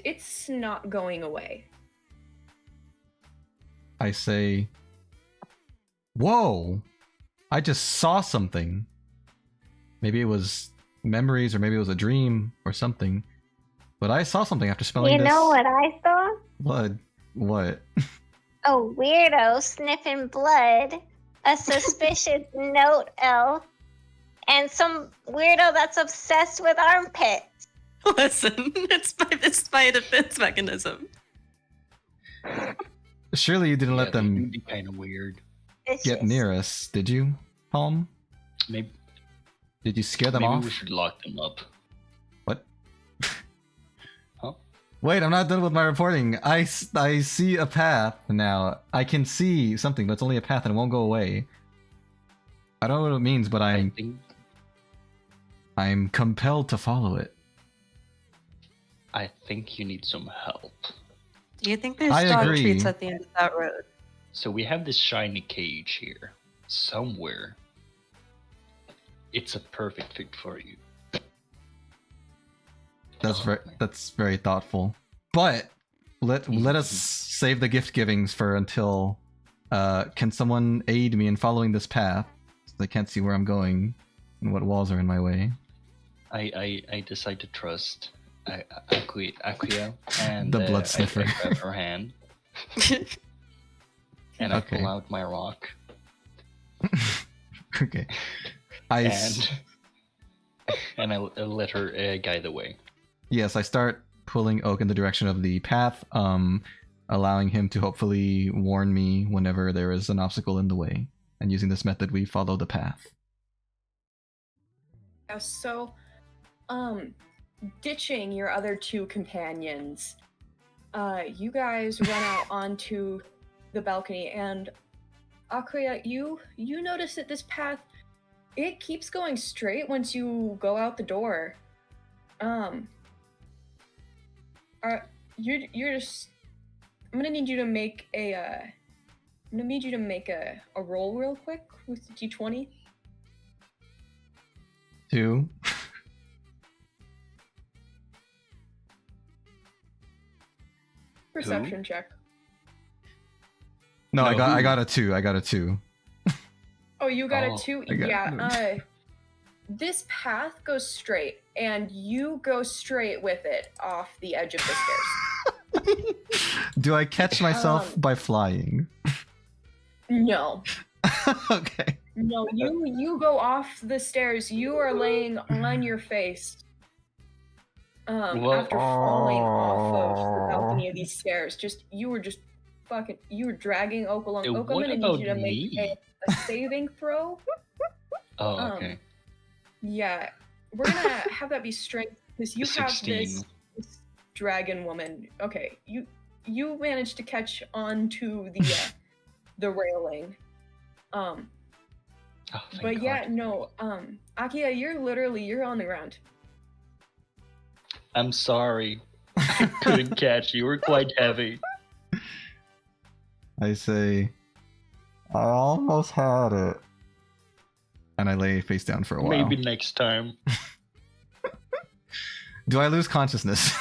it's not going away. I say, whoa! I just saw something. Maybe it was memories, or maybe it was a dream, or something. But I saw something after smelling this. You know what I saw? Blood. What? A weirdo sniffing blood, a suspicious note elf, and some weirdo that's obsessed with armpits. Listen, it's my defense mechanism. Surely you didn't let them be kind of weird. get near us, did you, Palm? Maybe Did you scare them off? we should lock them up. What? Huh? Wait, I'm not done with my reporting. I see a path now. I can see something, but it's only a path and it won't go away. I don't know what it means, but I'm compelled to follow it. I think you need some help. Do you think there's I dog agree. treats at the end of that road? So we have this shiny cage here. Somewhere. It's a perfect fit for you. That's very thoughtful. But let us save the gift givings for until can someone aid me in following this path? So I can't see where I'm going and what walls are in my way. I decide to trust Aquia and The blood sniffer. I grab her hand and I Okay. pull out my rock Okay. and I let her guide the way. Yes, I start pulling Oak in the direction of the path, allowing him to hopefully warn me whenever there is an obstacle in the way. And using this method, we follow the path. Yeah, so, ditching your other two companions, you guys run out onto the balcony, and Akria, you notice that this path, it keeps going straight once you go out the door. You're just. I'm gonna need you to make a. a roll real quick with the d20. 2. Perception check. No, No, I got who? a 2. I got a 2. Oh, you got Oh, a 2? I got- Yeah. this path goes straight, and you go straight with it off the edge of the stairs. Do I catch myself by flying? No. Okay. No, you go off the stairs. You are laying on your face. After falling off of the balcony of these stairs. You were dragging Oak along. Oak, I'm gonna need you to make a saving throw. Oh, okay. Yeah. We're gonna have that be strength because you have 16. this dragon woman. Okay, you managed to catch onto the railing. Oh, thank But God. yeah, no, Akia, you're on the ground. I'm sorry. I couldn't catch you. You were quite heavy. I say, I almost had it. And I lay face down for a while. Maybe next time. Do I lose consciousness?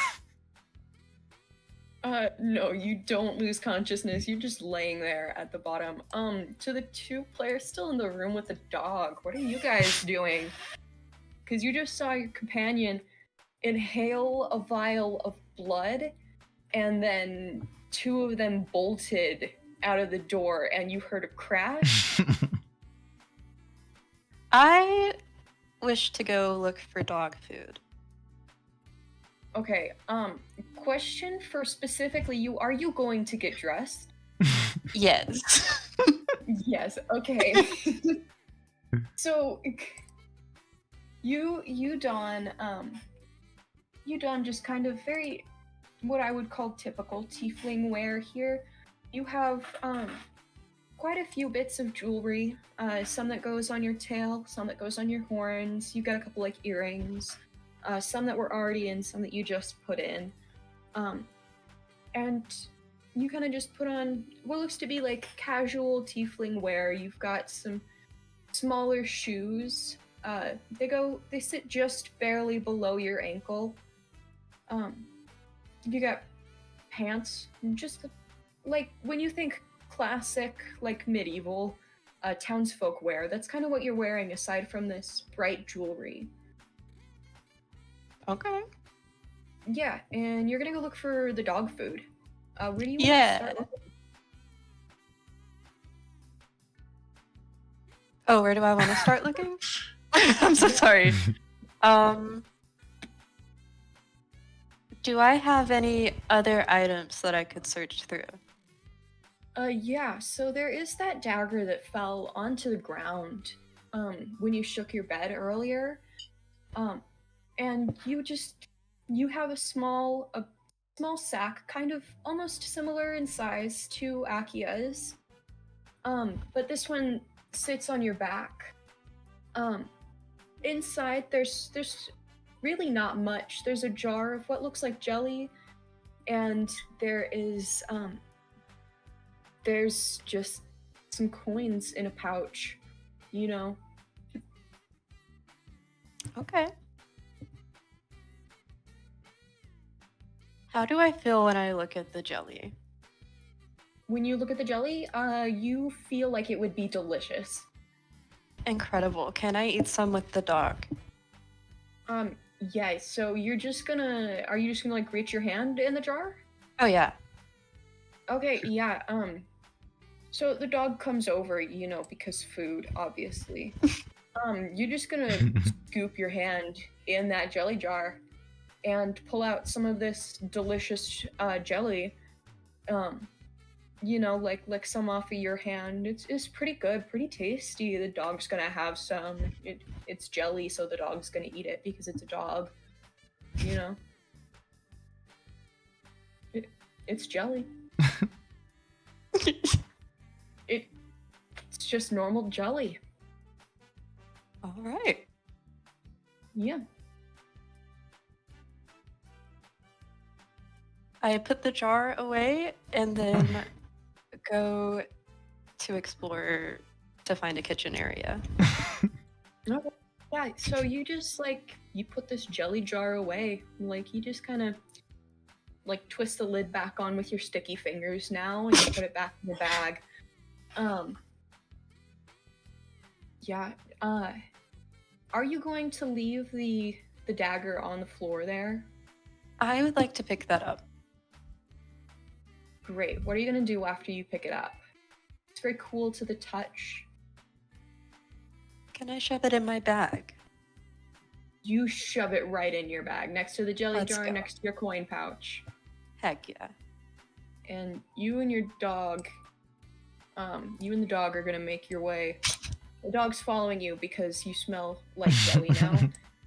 No, you don't lose consciousness. You're just laying there at the bottom. To the two players still in the room with the dog, what are you guys doing? Because you just saw your companion inhale a vial of blood, and then two of them bolted out of the door, and you heard a crash. I wish to go look for dog food. Okay, question for specifically you, are you going to get dressed? Yes. Yes, okay. So, you don just kind of very, what I would call typical tiefling wear here. You have, quite a few bits of jewelry, some that goes on your tail, some that goes on your horns. You got a couple like earrings, some that were already in, some that you just put in, and you kind of just put on what looks to be like casual tiefling wear. You've got some smaller shoes. They sit just barely below your ankle. You got pants, just like when you think classic, like medieval townsfolk wear, that's kind of what you're wearing aside from this bright jewelry. Okay. Yeah, and you're gonna go look for the dog food. Where do you want Yeah. to start looking? Oh, where do I want to start looking? I'm so sorry. Do I have any other items that I could search through? Yeah, so there is that dagger that fell onto the ground when you shook your bed earlier. And you have a small sack, kind of almost similar in size to Akia's. But this one sits on your back. Inside there's really not much. There's a jar of what looks like jelly, and there's just some coins in a pouch, you know. Okay. How do I feel when I look at the jelly? When you look at the jelly, you feel like it would be delicious. Incredible. Can I eat some with the dog? Yeah, so are you just gonna like reach your hand in the jar? Oh, yeah. Okay, yeah, so the dog comes over, you know, because food, obviously. You're just gonna scoop your hand in that jelly jar and pull out some of this delicious jelly. You know, like lick some off of your hand. It's pretty good, pretty tasty. The dog's gonna have some. It's jelly, so the dog's gonna eat it because it's a dog. You know? It's jelly. It's just normal jelly. All right. Yeah. I put the jar away and then go to explore to find a kitchen area. Okay. Yeah, so you just you put this jelly jar away. Like you just kind of twist the lid back on with your sticky fingers now and you put it back in the bag. Yeah. are you going to leave the dagger on the floor there? I would like to pick that up. Great. What are you going to do after you pick it up? It's very cool to the touch. Can I shove it in my bag? You shove it right in your bag, next to the jelly Let's jar, go. next to your coin pouch. Heck yeah. And you and your dog, you and the dog are going to make your way. The dog's following you because you smell like jelly now.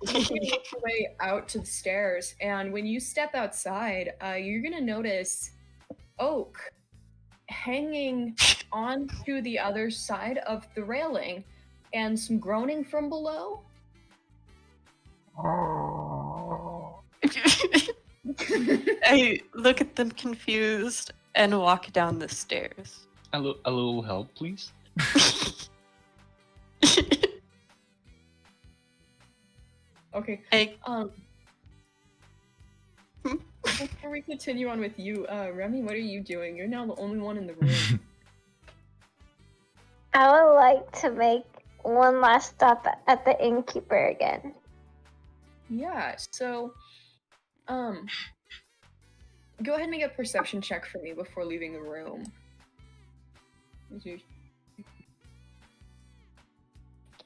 You're going to make your way out to the stairs, and when you step outside, you're going to notice Oak hanging onto the other side of the railing and some groaning from below. I look at them confused and walk down the stairs. A little help, please. Okay. I, Before we continue on with you, Remy, what are you doing? You're now the only one in the room. I would like to make one last stop at the innkeeper again. Yeah, so, go ahead and make a perception check for me before leaving the room.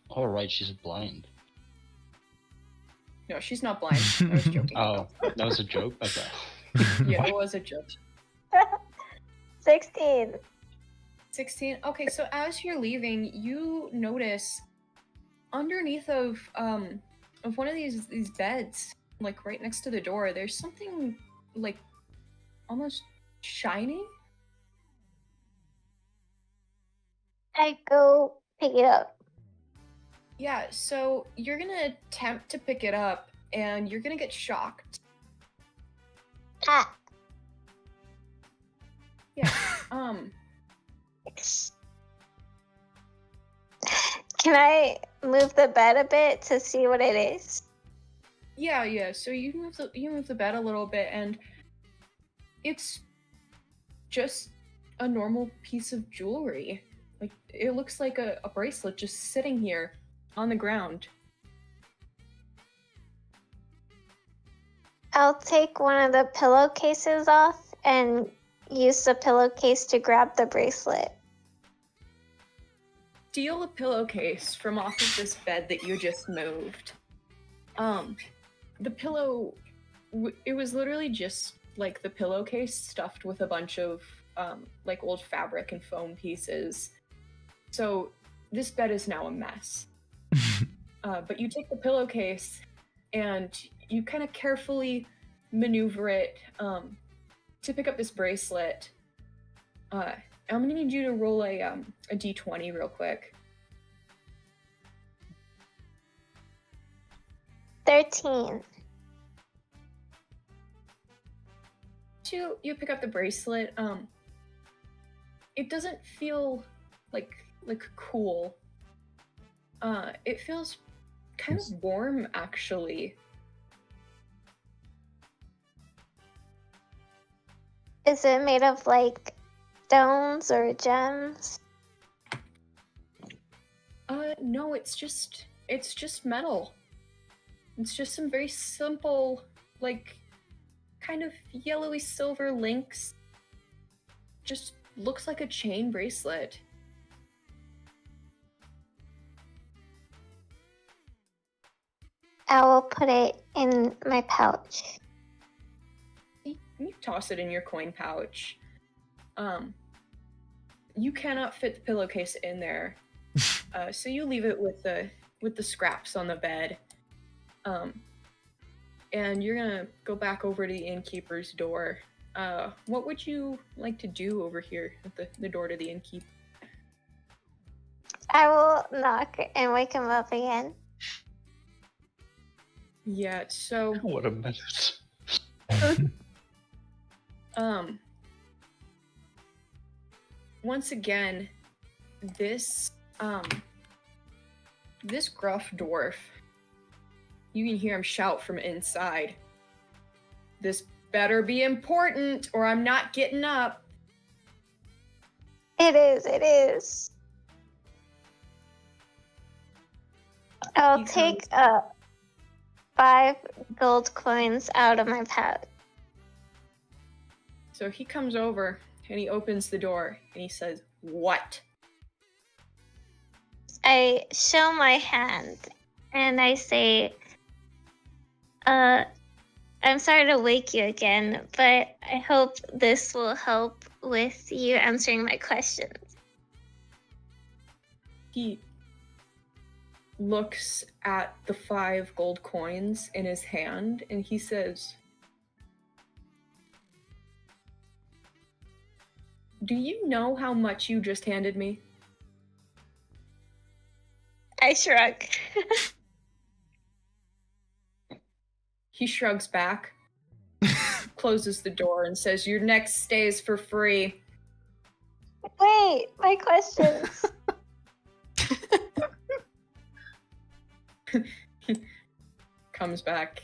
Alright, she's blind. No, she's not blind. I was joking. Oh, that was a joke? Okay. Yeah, it was a joke. 16. 16. Okay, so as you're leaving, you notice underneath of one of these beds, like right next to the door, there's something like almost shiny. I go pick it up. Yeah, so you're gonna attempt to pick it up, and you're gonna get shocked. Ah. Yeah. Can I move the bed a bit to see what it is? Yeah. So you move the bed a little bit, and it's just a normal piece of jewelry. Like, it looks like a bracelet just sitting here on the ground. I'll take one of the pillowcases off and use the pillowcase to grab the bracelet. Steal a pillowcase from off of this bed that you just moved. The pillow, it was literally just like the pillowcase stuffed with a bunch of like old fabric and foam pieces. So this bed is now a mess. But you take the pillowcase and you kind of carefully maneuver it to pick up this bracelet. I'm gonna need you to roll a d20 real quick. 13. You pick up the bracelet. It doesn't feel like cool. It feels kind of warm, actually. Is it made of like stones or gems? No, it's just metal. It's just some very simple, like, kind of yellowy silver links. Just looks like a chain bracelet. I will put it in my pouch. You toss it in your coin pouch. You cannot fit the pillowcase in there, so you leave it with the scraps on the bed. And you're gonna go back over to the innkeeper's door. What would you like to do over here at the door to the innkeep? I will knock and wake him up again. Yeah, so What a minute. once again, this gruff dwarf, you can hear him shout from inside. This better be important or I'm not getting up. It is. I'll He take comes- 5 gold coins out of my pouch. So he comes over and he opens the door and he says, "What?" I show my hand and I say, I'm sorry to wake you again, but I hope this will help with you answering my questions. He looks at the 5 gold coins in his hand and he says, "Do you know how much you just handed me?" I shrug. He shrugs back, closes the door, and says, "Your next stay is for free." Wait, my questions. He comes back.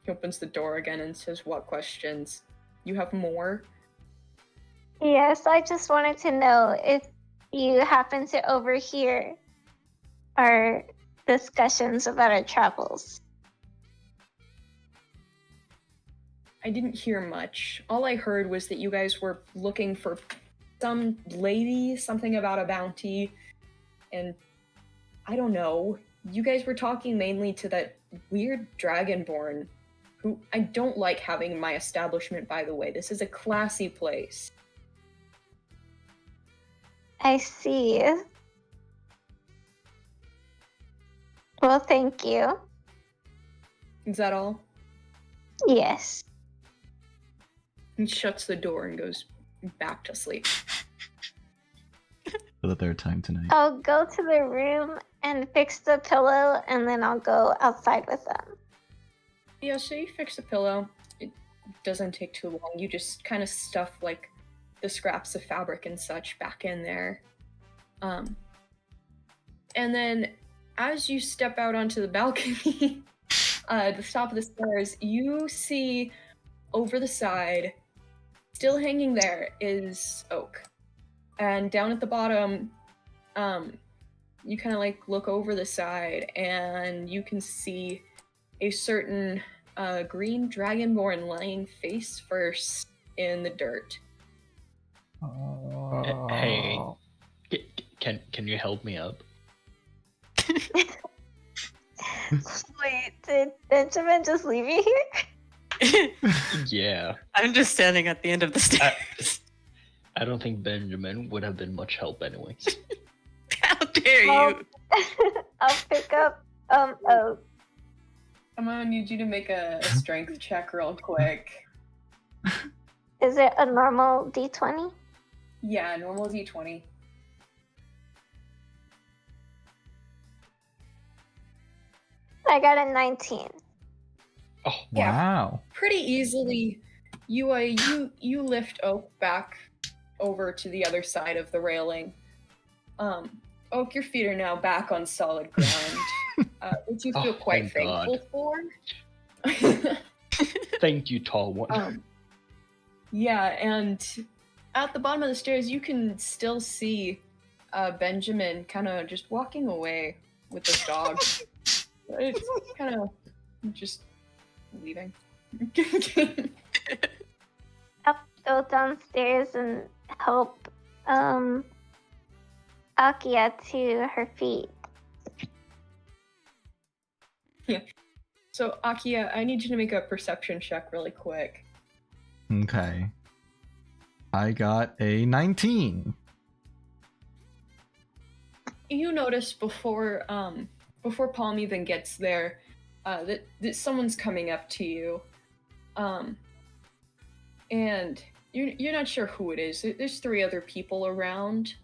He opens the door again and says, "What questions? You have more?" Yes, I just wanted to know if you happen to overhear our discussions about our travels. I didn't hear much. All I heard was that you guys were looking for some lady, something about a bounty, and I don't know. You guys were talking mainly to that weird dragonborn, who I don't like having in my establishment, by the way. This is a classy place. I see. Well, thank you. Is that all? Yes. He shuts the door and goes back to sleep. For the third time tonight. I'll go to the room and fix the pillow, and then I'll go outside with them. Yeah, so you fix the pillow. It doesn't take too long. You just kind of stuff like the scraps of fabric and such back in there. And then as you step out onto the balcony, at the top of the stairs, you see over the side, still hanging there, is Oak. And down at the bottom, you kind of like look over the side and you can see a certain green dragonborn lying face first in the dirt. Hey, can you help me up? Wait, did Benjamin just leave you here? Yeah, I'm just standing at the end of the stairs. I don't think Benjamin would have been much help anyways. How dare you? I'll pick up Oak. I'm gonna need you to make a strength check real quick. Is it a normal D20? Yeah, normal D20. I got a 19. Oh, Yeah. Wow. Pretty easily, you lift Oak back over to the other side of the railing. Oak, your feet are now back on solid ground, which you feel Oh, quite thank thankful God. for. Thank you, tall one. Yeah, and at the bottom of the stairs, you can still see Benjamin kind of just walking away with the dog. It's kind of just leaving. I'll go downstairs and help Akia to her feet. So, Akia, I need you to make a perception check really quick. Okay. I got a 19. You notice before Palm even gets there, that someone's coming up to you, and you're not sure who it is. There's 3 other people around.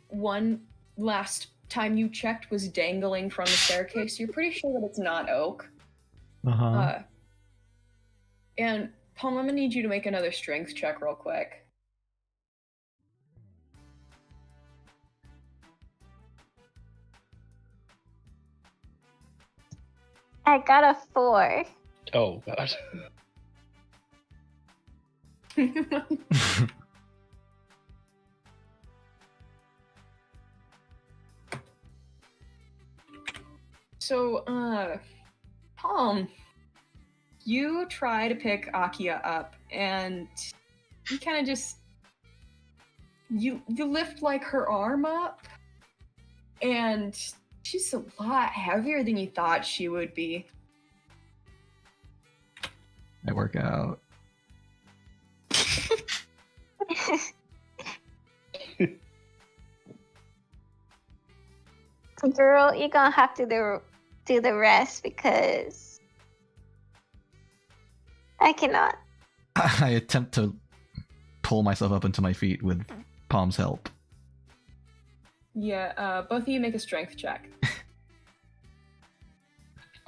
One last time you checked was dangling from the staircase. You're pretty sure that it's not Oak. Uh-huh. And Palm, I'm gonna need you to make another strength check real quick. I got a 4. Oh God. So, Palm, you try to pick Akia up, and you kind of just you lift like her arm up, and she's a lot heavier than you thought she would be. I work out. Girl, you're gonna have to do the rest because I cannot. I attempt to pull myself up into my feet with Palm's help. Yeah, both of you make a strength check.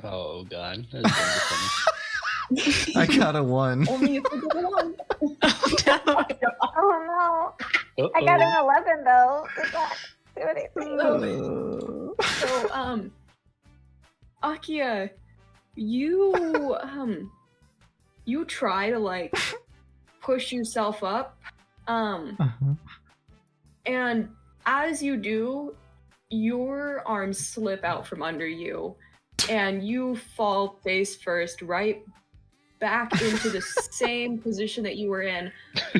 Oh god, that's gonna be funny. I got a 1. Only if you get one. Oh no! I got an 11 though. Does that do anything? So, Akia, you try to like push yourself up, and as you do, your arms slip out from under you, and you fall face first right back into the same position that you were in.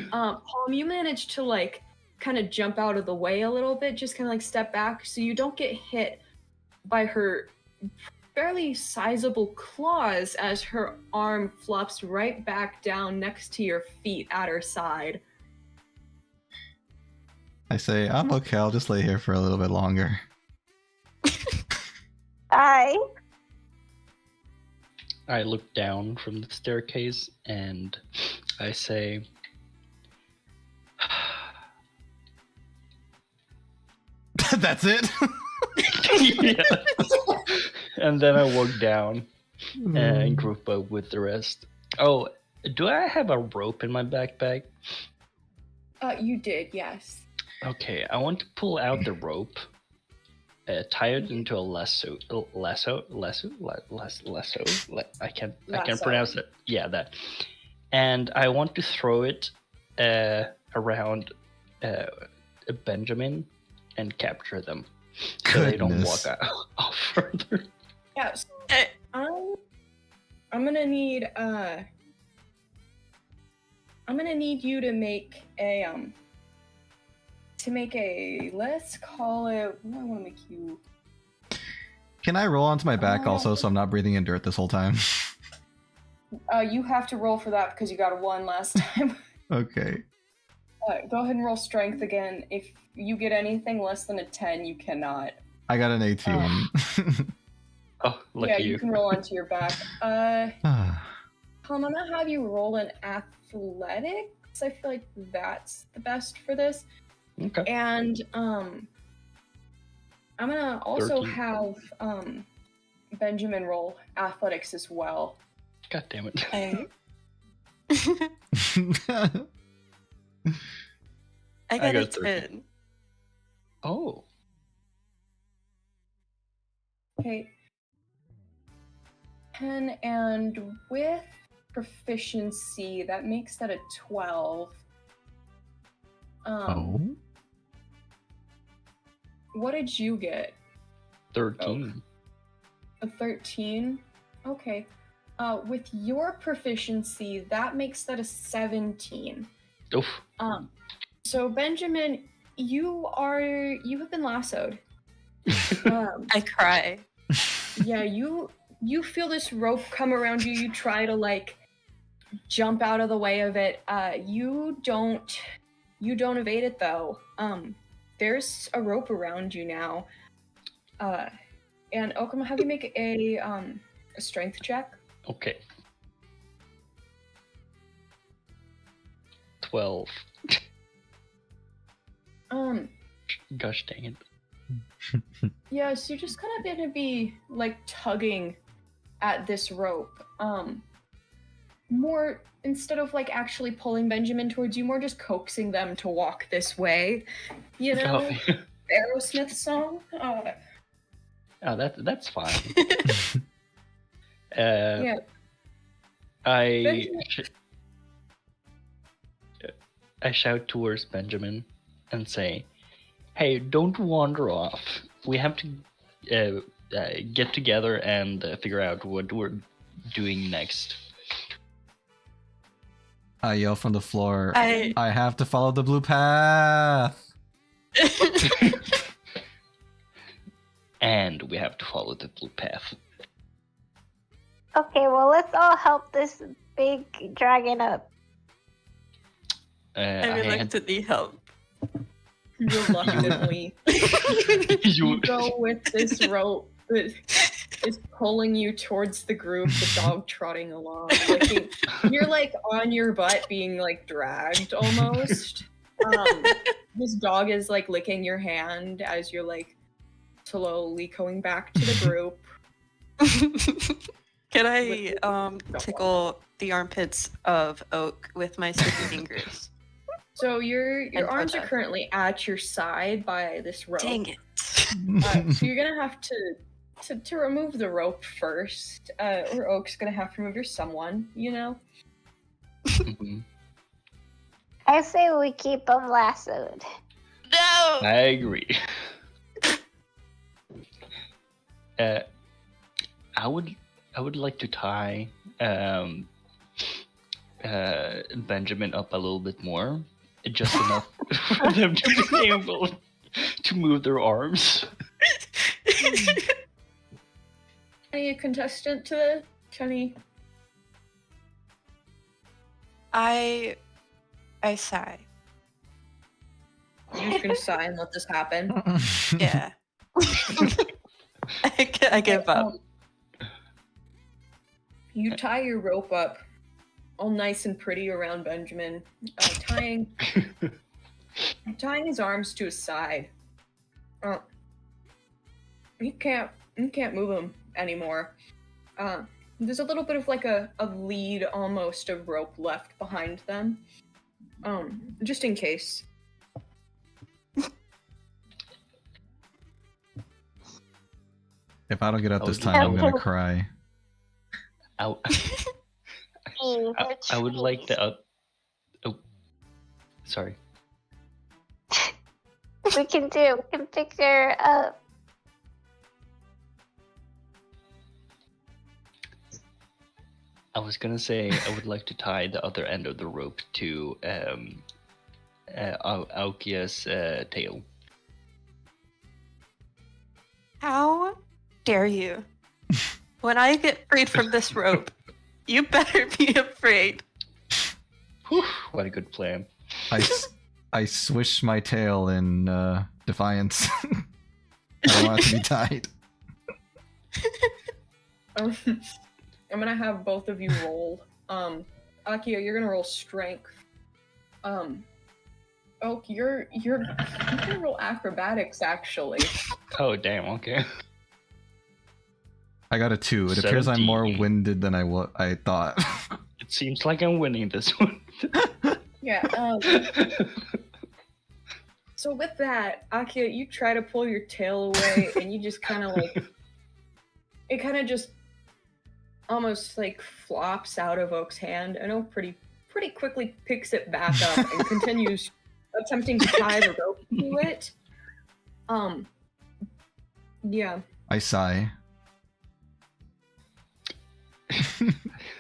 Palm, you managed to like kind of jump out of the way a little bit, just kind of like step back so you don't get hit by her fairly sizable claws as her arm flops right back down next to your feet at her side. I say, I'm okay, I'll just lay here for a little bit longer. Bye. I look down from the staircase and I say, That's it? yeah. And then I walk down and group up with the rest. Oh, do I have a rope in my backpack? You did, yes. Okay, I want to pull out the rope, tie it into a lasso. I can't pronounce it. Yeah, that. And I want to throw it around Benjamin and capture them, so they don't walk off further. Yeah. So, I'm gonna need you to make a let's call it. What do I want to make you? Can I roll onto my back also so I'm not breathing in dirt this whole time? You have to roll for that because you got a 1 last time. Okay. Go ahead and roll strength again. If you get anything less than a 10, you cannot. I got an 18. Oh, lucky yeah, you. you can roll onto your back. I'm gonna have you roll an athletics. I feel like that's the best for this. Okay. And I'm gonna also 13. have Benjamin roll athletics as well. God damn it. Okay. I got got a 13. 10. Oh. Okay. 10, and with proficiency, that makes that a 12. What did you get? 13. A 13? Okay. With your proficiency, that makes that a 17. Oof. So Benjamin, you have been lassoed. I cry. Yeah, you feel this rope come around you. You try to like jump out of the way of it. You don't evade it though. There's a rope around you now. And Okama, have you make a strength check? Okay. 12. Gosh dang it. Yeah, so you're just kind of gonna be like tugging at this rope. More instead of like actually pulling Benjamin towards you, more just coaxing them to walk this way. You know, Aerosmith song. Oh, that's fine. Yeah. I shout towards Benjamin and say, "Hey, don't wander off. We have to get together and figure out what we're doing next. I yell from the floor. I I have to follow the blue path. And we have to follow the blue path. Okay, well, let's all help this big dragon up. I reluctantly help. Reluctantly. You go with this rope that is pulling you towards the group, the dog trotting along. You're like on your butt being like dragged almost. This dog is like licking your hand as you're like slowly going back to the group. Can I tickle the armpits of Oak with my sticky fingers? So your And arms are Toda. currently at your side by this rope. Dang it. So you're gonna have to remove the rope first, or Oak's gonna have to remove your someone, you know? Mhm. I say we keep them lassoed. No! I agree. I would like to tie Benjamin up a little bit more, just enough for them to be able to move their arms. Any contestant to the Kenny? I sigh. You're just gonna sigh and let this happen. Yeah. I give up. You tie your rope up, all nice and pretty around Benjamin, tying his arms to his side. You can't move him anymore. There's a little bit of like a lead almost of rope left behind them. Just in case. If I don't get up this Oh, time, I'm gonna cry. I would like the oh, sorry. We can pick her up. I was gonna say I would like to tie the other end of the rope to Aokia's tail. How dare you? When I get freed from this rope, you better be afraid. Whew, what a good plan. I swish my tail in defiance. I don't want it to be tied. I'm gonna have both of you roll. Akia, you're gonna roll strength. Oak, you're gonna roll acrobatics actually. Oh damn, okay. I got a 2. It appears I'm more 17. winded than I thought. It seems like I'm winning this one. Yeah. So with that, Akia, you try to pull your tail away, and you just kind of like it kind of just almost like flops out of Oak's hand, and Oak pretty quickly picks it back up and continues attempting to tie the rope to it. Yeah. I sigh.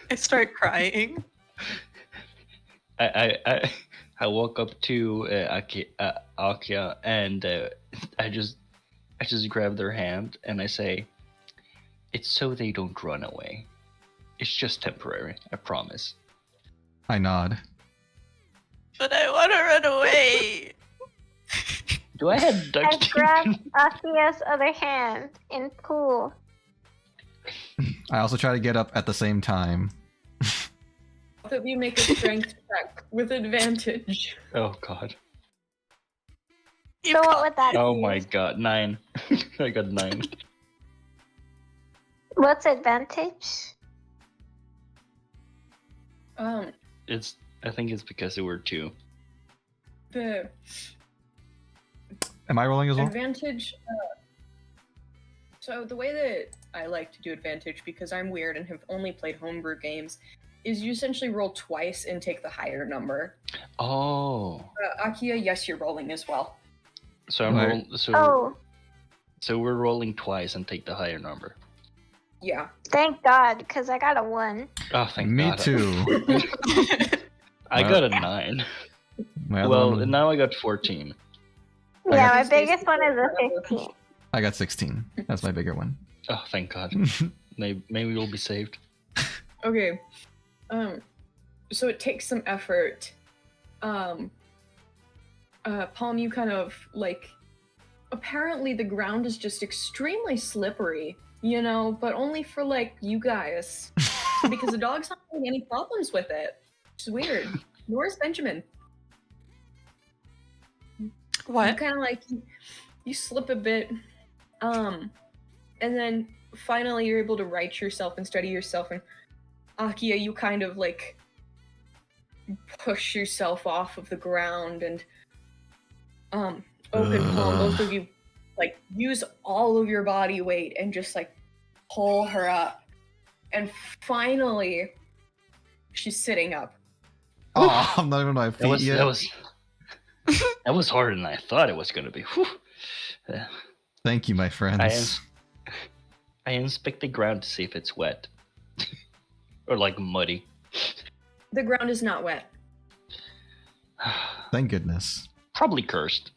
I start crying. I walk up to Akia and I just grab their hand and I say, "It's so they don't run away. It's just temporary, I promise." I nod. But I want to run away. Do I have duct I tape? grab Akia's other hand and pull. I also try to get up at the same time. Both of you make a strength check with advantage. Oh god. You So what got- would that Oh be? my god, 9. I got 9. What's advantage? I think it's because there were 2. The Am I rolling as well? advantage. So the way that I like to do advantage, because I'm weird and have only played homebrew games, is you essentially roll twice and take the higher number. Oh. Akia, yes, you're rolling as well. So I'm Right. rolling. So Oh, So we're rolling twice and take the higher number. Yeah. Thank God, because I got a 1. Oh, thank Me God. too. I got a 9. My other Well, one- now I got 14. I Yeah, got- my biggest one is a 15. I got 16. That's my bigger one. Oh, thank God. Maybe we'll be saved. Okay. So it takes some effort. Palm, you kind of like. Apparently, the ground is just extremely slippery, you know, but only for like you guys, because the dog's not having any problems with it. Which is weird. Nor is Benjamin. You What? kind of like you slip a bit, and then finally you're able to right yourself and steady yourself. And Akia, you kind of like push yourself off of the ground, and Oak and Palm, both of you like use all of your body weight and just like pull her up, and finally she's sitting up. Oh, I'm not even on my feet yet. That was harder than I thought it was gonna be. Whew. Thank you, my friends. I inspect the ground to see if it's wet. Or like muddy. The ground is not wet. Thank goodness. Probably cursed.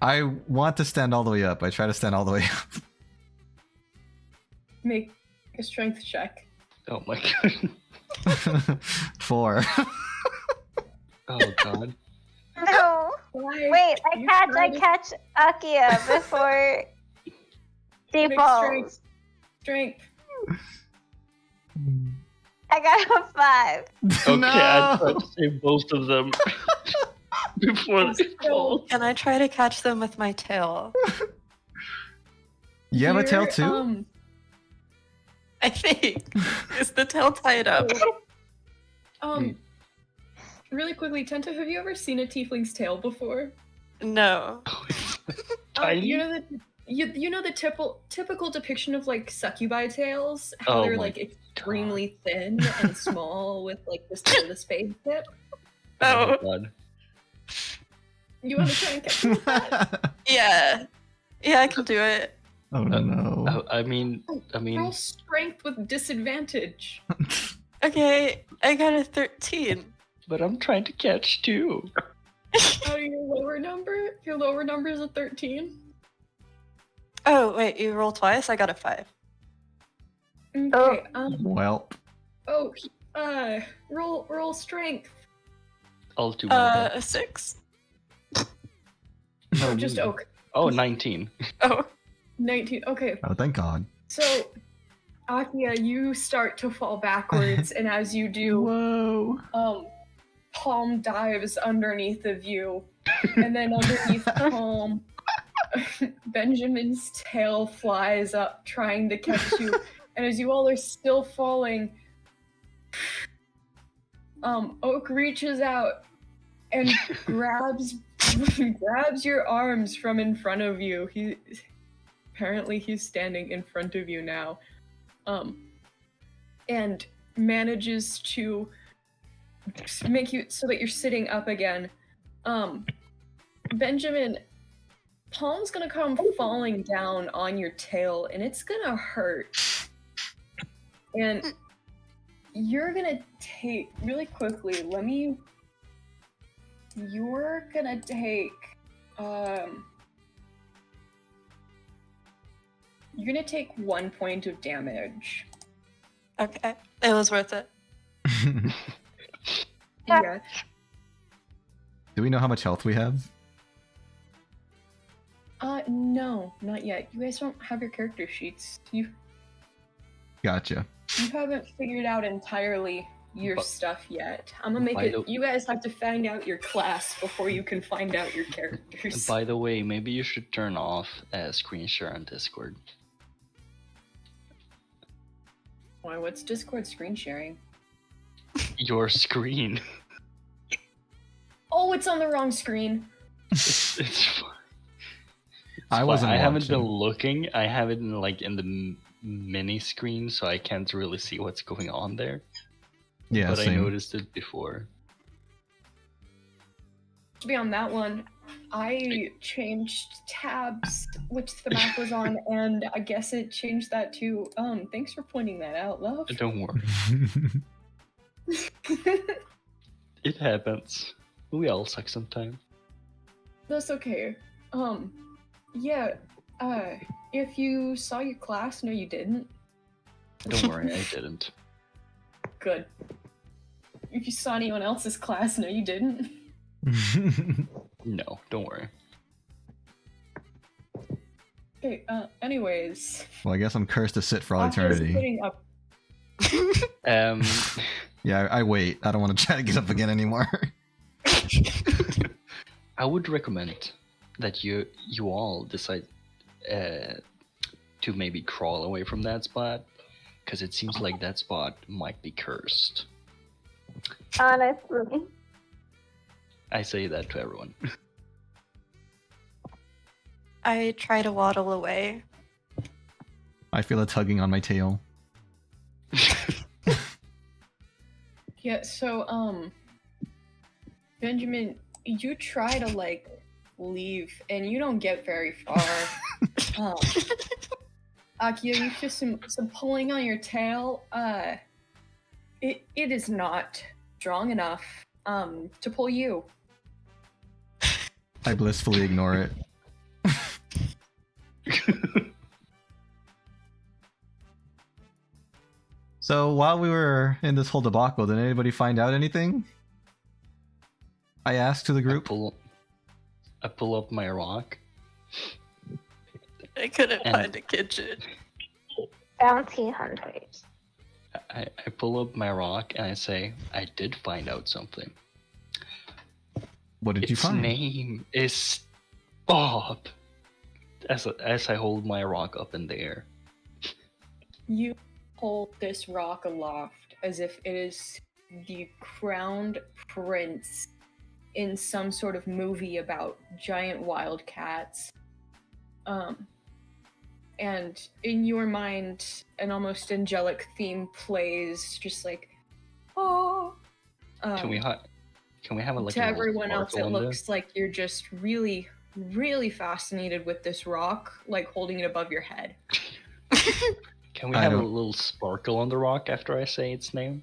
I want to stand all the way up. I try to stand all the way up. Make a strength check. Oh my God. 4. Oh God. No. Why? Wait, You I tried to catch Akia before she make falls. strength. I got a 5. Okay, No! I tried to save both of them before they fall. Can I try to catch them with my tail? You have a tail Here, too? I think. Is the tail tied up? Really quickly, Tenta, have you ever seen a tiefling's tail before? No. Tiny? You know the typical depiction of like succubi tails, how Oh they're my like extremely thin and small with like the spade tip. Oh Oh, God. You want to try and catch them with that? yeah. Yeah, I can do it. Oh no. I mean, Roll strength with disadvantage. Okay, I got a 13. but I'm trying to catch too. Oh, your lower number? Your lower number is a 13? Oh, wait, you roll twice? I got a 5. Okay, Well, roll strength. All too bad. A 6. No, just Oak. Oh, 19. Oh. 19. Okay, oh, thank God. so Akia, you start to fall backwards, and as you do, Whoa. Palm dives underneath of you, and then underneath Palm, Benjamin's tail flies up, trying to catch you. And as you all are still falling, Oak reaches out and grabs your arms from in front of you. He's standing in front of you now, and manages to make you so that you're sitting up again. Benjamin, Palm's gonna come falling down on your tail, and it's gonna hurt. And you're gonna take really quickly. You're gonna take. You're gonna take 1 point of damage. Okay. It was worth it. Yeah. Do we know how much health we have? No, not yet. You guys don't have your character sheets. You Gotcha. haven't figured out entirely your stuff yet. I'm gonna make By the- it. You guys have to find out your class before you can find out your characters. By the way, maybe you should turn off screen share on Discord. Why? What's Discord screen sharing? Your screen. Oh, it's on the wrong screen. It's fine. I wasn't I haven't been watching. looking. I have it in the mini screen, so I can't really see what's going on there. Yeah, but I same. noticed it before. To be on that one, I changed tabs, which the map was on, and I guess it changed that too. Thanks for pointing that out, love. Don't worry. It happens. We all suck sometimes. That's okay. Yeah, if you saw your class, no you didn't. Don't worry, I didn't. Good. If you saw anyone else's class, no you didn't. No, don't worry. Okay, anyways. Well, I guess I'm cursed to sit for all After eternity. sitting up- Yeah, I wait. I don't want to try to get up again anymore. I would recommend that you all decide to maybe crawl away from that spot, because it seems like that spot might be cursed. Honestly. I say that to everyone. I try to waddle away. I feel a tugging on my tail. Yeah, so, Benjamin, you try to, like, leave, and you don't get very far. Akio, you feel some pulling on your tail. It is not strong enough, to pull you. I blissfully ignore it. So while we were in this whole debacle, did anybody find out anything? I asked to the group. I pull up my rock. I couldn't And- find a kitchen. Bounty hunters. I pull up my rock and I say, I did find out something. What did you Its find? name is Bob. As I hold my rock up in the air. You hold this rock aloft as if it is the crowned prince in some sort of movie about giant wildcats. And in your mind, an almost angelic theme plays, just like, oh. Can we have to a little everyone else, it sparkle on looks like you're just really, really fascinated with this rock, like holding it above your head. Can we I have a don't- little sparkle on the rock after I say its name?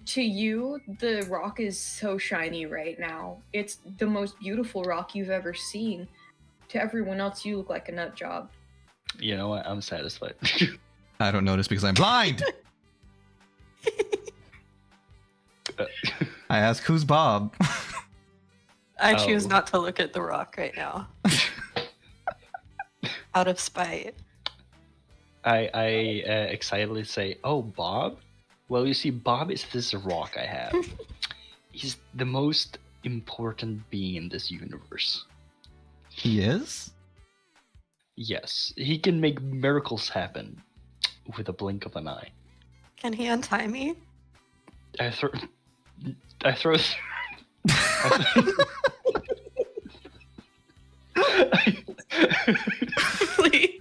To you, the rock is so shiny right now. It's the most beautiful rock you've ever seen. To everyone else, you look like a nut job. You know what? I'm satisfied. I don't notice because I'm blind. I ask, who's Bob? I choose Oh. not to look at the rock right now. Out of spite. I excitedly say, "Oh, Bob? Well, you see, Bob is this rock I have. He's the most important being in this universe. He is? Yes, he can make miracles happen with a blink of an eye." Can he untie me? I throw. Please.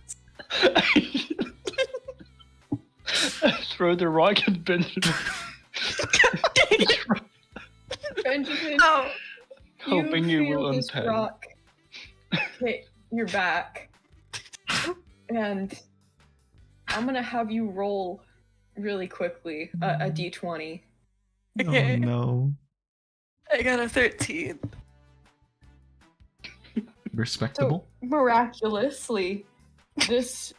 I throw the rock at Benjamin, Benjamin, No. hoping you feel will this untie. rock hit your back, and I'm gonna have you roll really quickly a d20. Okay. Oh no. I got a 13. Respectable? So miraculously, this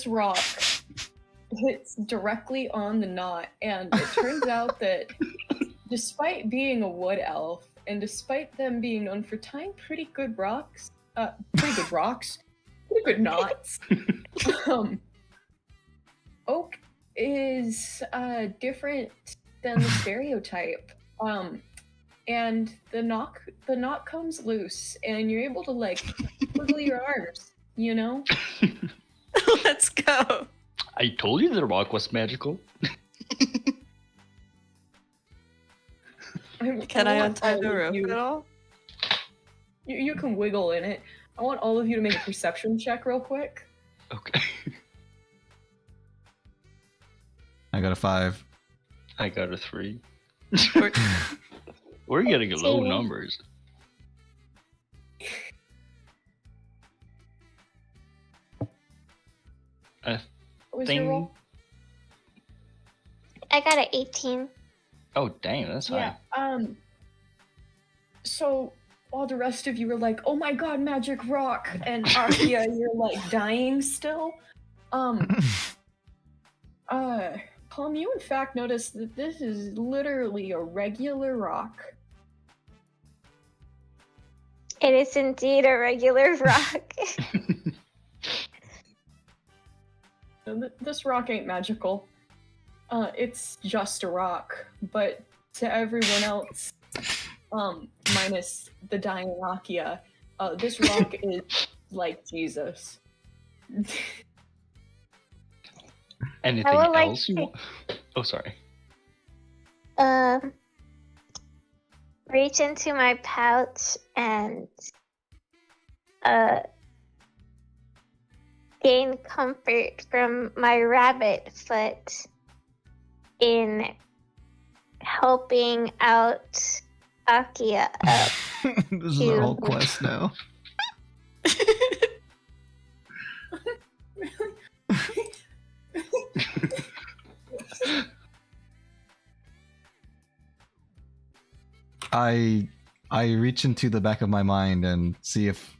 rock hits directly on the knot, and it turns out that despite being a wood elf, and despite them being known for tying pretty good knots, oak is different than the stereotype. And the knot comes loose, and you're able to like wiggle your arms, you know? Let's go. I told you the rock was magical. Can I want untie all the of rope you- at all? You can wiggle in it. I want all of you to make a perception check real quick. Okay. I got a 5. I got a 3. Or- We're getting low So- numbers. I What was your roll? think. I got an 18. Oh, dang, that's high. Yeah. So while the rest of you were like, "Oh my god, magic rock," and Akia, you're like dying still. Palm, you in fact notice that this is literally a regular rock. It is indeed a regular rock. This rock ain't magical. It's just a rock, but to everyone else, minus the dying Akia, this rock is like Jesus. Anything would like else you to- want? Oh, sorry. Reach into my pouch and gain comfort from my rabbit foot in helping out Akia up. This is our whole quest now. I reach into the back of my mind and see if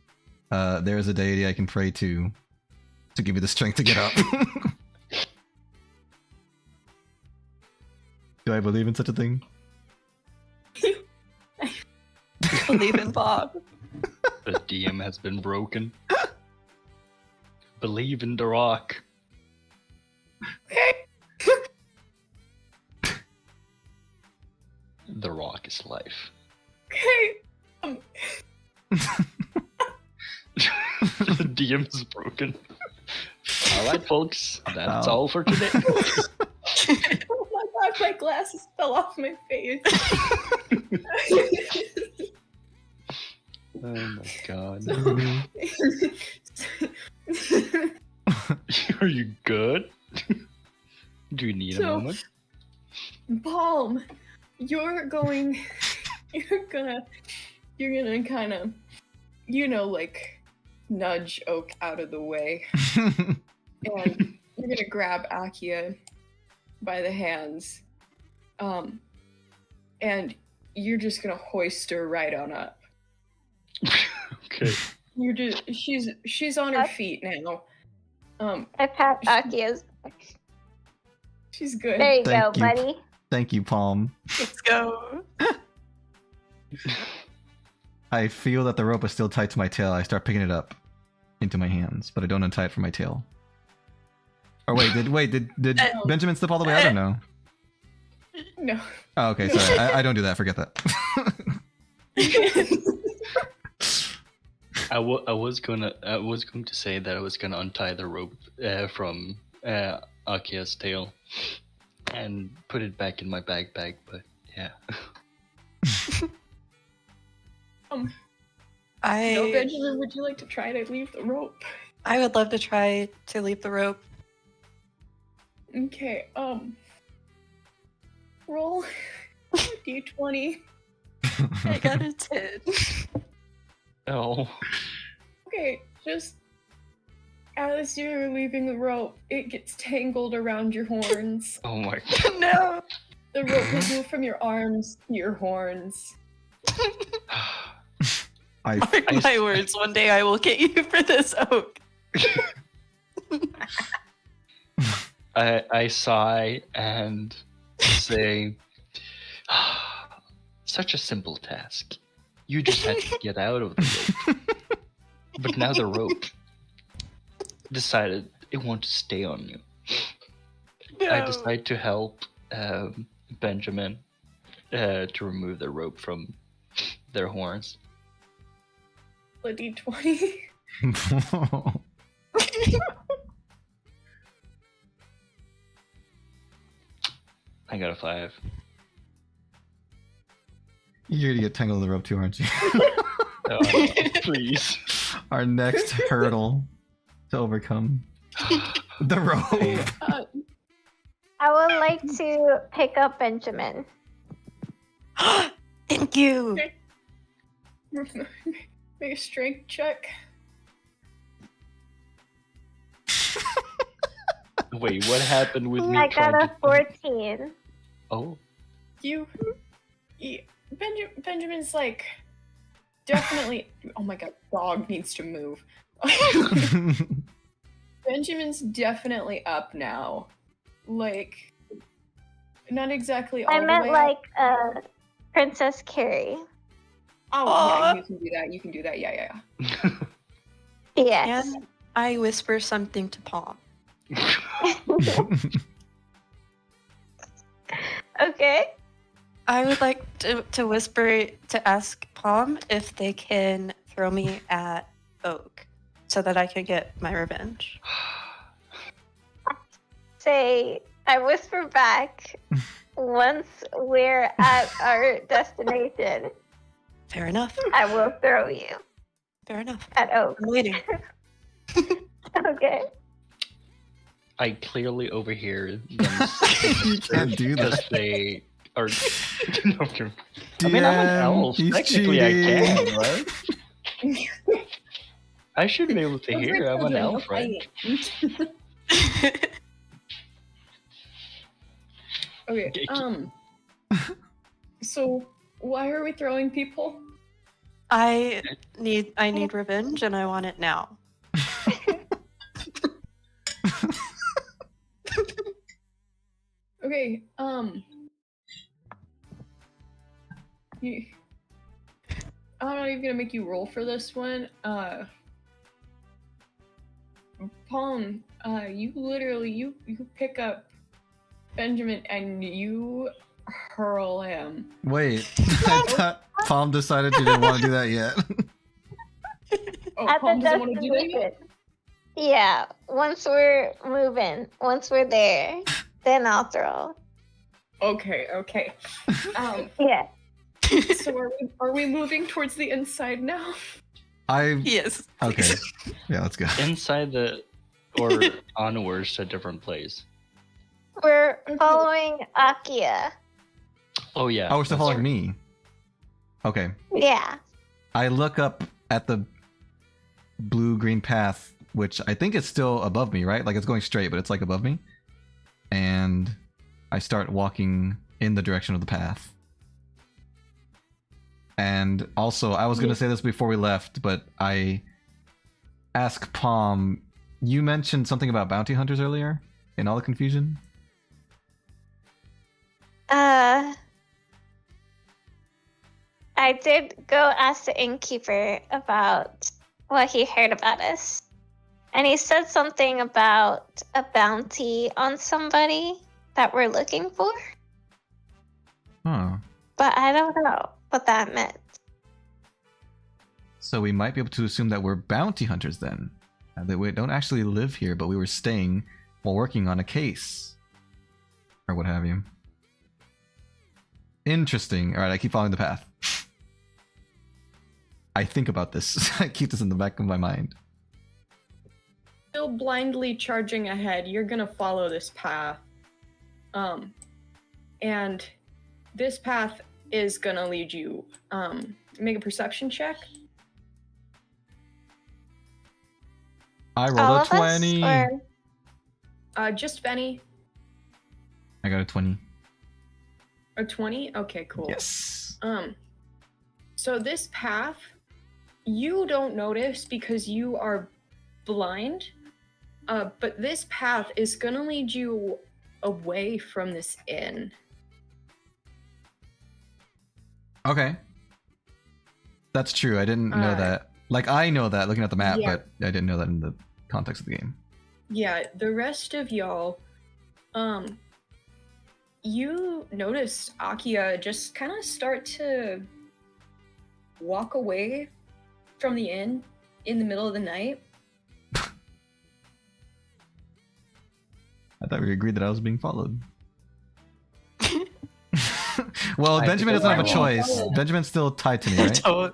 there is a deity I can pray to give me the strength to get up. Do I believe in such a thing? Believe in Bob. The DM has been broken. Believe in the rock. The rock is life. Okay. The DM is broken. Alright, folks. That's all for today. Oh my god, my glasses fell off my face. Oh my god. Are you good? Do you need a moment? Balm, you're gonna kind of, like nudge Oak out of the way, and you're gonna grab Akia by the hands, and you're just gonna hoist her right on up. Okay. She's on her feet now. I pat Akia's back. She's good. There you Thank go, you. buddy. Thank you, Palm. Let's go. I feel that the rope is still tied to my tail. I start picking it up into my hands, but I don't untie it from my tail. Or did Benjamin slip all the way out or no? No. Oh, okay, sorry. I don't do that. Forget that. I was going to say that I was gonna untie the rope from Akia's tail and put it back in my backpack, but yeah. No, Benjamin, would you like to try to leave the rope? I would love to try to leave the rope. Okay, roll d20. I got a 10. Oh. Okay, just as you're leaving the rope, it gets tangled around your horns. Oh my god. No. The rope has moved from your arms to your horns. Mark my words, one day I will get you for this, Oak. I sigh and say, such a simple task. You just had to get out of the rope. But now the rope decided it wants to stay on you. No. I decide to help Benjamin to remove the rope from their horns. A d20. I got a 5. You're gonna get tangled in the rope too, aren't you? Oh, please. Our next hurdle to overcome. The rope. I would like to pick up Benjamin. Thank you. Make a strength check. Wait, what happened with me I trying got a to... 14. Oh, Benjamin's like definitely. Oh my god, dog needs to move. Benjamin's definitely up now. Like, not exactly all I the meant way like up. Princess Carrie. Oh Aw. yeah, you can do that. You can do that. Yeah. Yes. Can I whisper something to Palm? Okay. I would like to whisper to ask Palm if they can throw me at Oak so that I can get my revenge. Say, I whisper back once we're at our destination, Fair enough. I will throw you Fair enough. at Oak. I'm waiting. Okay. I clearly overhear them You can't do because that. they are. No, I'm kidding. I mean, I'm an elf. He's Technically, cheating. I can, right? I should be able to hear. I'm an elf, right? Okay. So why are we throwing people? I need revenge and I want it now. Okay. I'm not even gonna make you roll for this one. Palm, you pick up Benjamin and you hurl him. Wait, I thought Palm decided she didn't want to do that yet. Oh, At Palm the doesn't want to do that yet? destination. Yeah. Once we're moving, once we're there, then I'll throw. Okay. Yeah. So are we moving towards the inside now? Yes. Okay. Yeah, let's go. Inside the or onwards to a different place. We're following Akia. Oh yeah. Oh, we're still that's following right. me. Okay. Yeah. I look up at the blue-green path, which I think is still above me, right? Like it's going straight, but it's like above me. And I start walking in the direction of the path. And also, I was going to say this before we left, but I ask Palm, you mentioned something about bounty hunters earlier in all the confusion? I did go ask the innkeeper about what he heard about us. And he said something about a bounty on somebody that we're looking for. Huh. But I don't know what that meant. So we might be able to assume that we're bounty hunters then. That we don't actually live here, but we were staying while working on a case. Or what have you. Interesting. Alright, I keep following the path. I think about this. I keep this in the back of my mind. Still blindly charging ahead, you're gonna follow this path. And this path is gonna lead you. Make a perception check. I All rolled a of us, 20. or Just Benny. I got a 20. A 20? Okay, cool. Yes. So this path, you don't notice because you are blind. But this path is gonna lead you away from this inn. Okay. That's true. I didn't know that. Like, I know that looking at the map, Yeah. but I didn't know that in the context of the game. Yeah, the rest of y'all, you notice Akia just kind of start to walk away from the inn in the middle of the night. I thought we agreed that I was being followed. Well, I Benjamin think doesn't have a I choice. followed. Benjamin's still tied to me, right?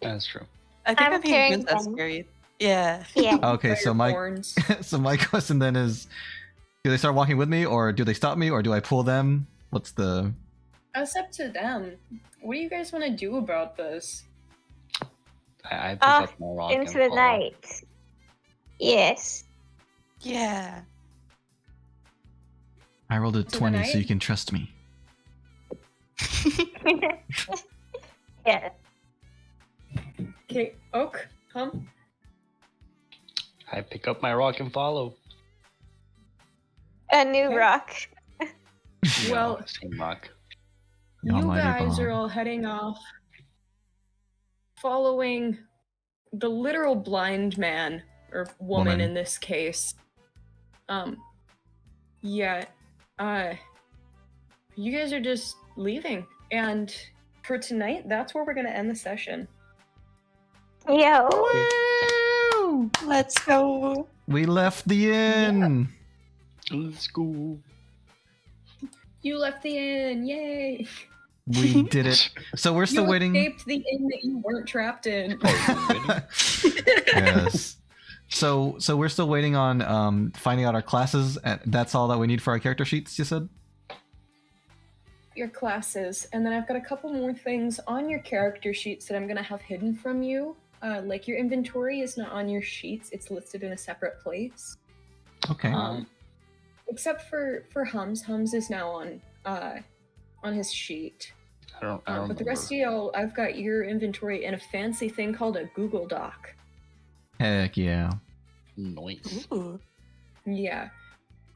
That's true. I think I'm I'm being carrying princess them. scary. Yeah. yeah. Okay, so my Horns. so my question then is, do they start walking with me, or do they stop me, or do I pull them? What's the... That's up to them. What do you guys want to do about this? I pick Off up my rock into and the follow. night. Yes. Yeah. I rolled a the 20, so you night? can trust me. Yeah. Okay, Oak, Hum. I pick up my rock and follow. A new Okay. rock. Well, No, same rock. The You almighty guys are bomb. all heading off, following the literal blind man, or woman Woman. in this case. Yeah, you guys are just leaving, and for tonight, that's where we're gonna end the session. Yo. Woo! Let's go. We left the inn. Let's go. You left the inn, yay! We did it. So we're still You waiting. escaped the inn that you weren't trapped in. Yes. So we're still waiting on finding out our classes. And that's all that we need for our character sheets. You said. Your classes, and then I've got a couple more things on your character sheets that I'm gonna have hidden from you. Like your inventory is not on your sheets; it's listed in a separate place. Okay. Except for Hums. Hums is now on his sheet. I don't But the rest of y'all, I've got your inventory in a fancy thing called a Google Doc. Heck yeah. Noise. Ooh. Yeah.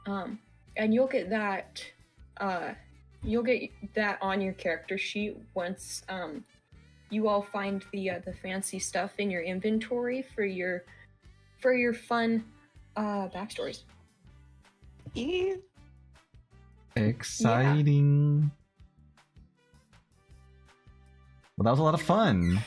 And you'll get that. You'll get that on your character sheet once you all find the fancy stuff in your inventory for your fun backstories. Yeah. Exciting. Well, that was a lot of fun.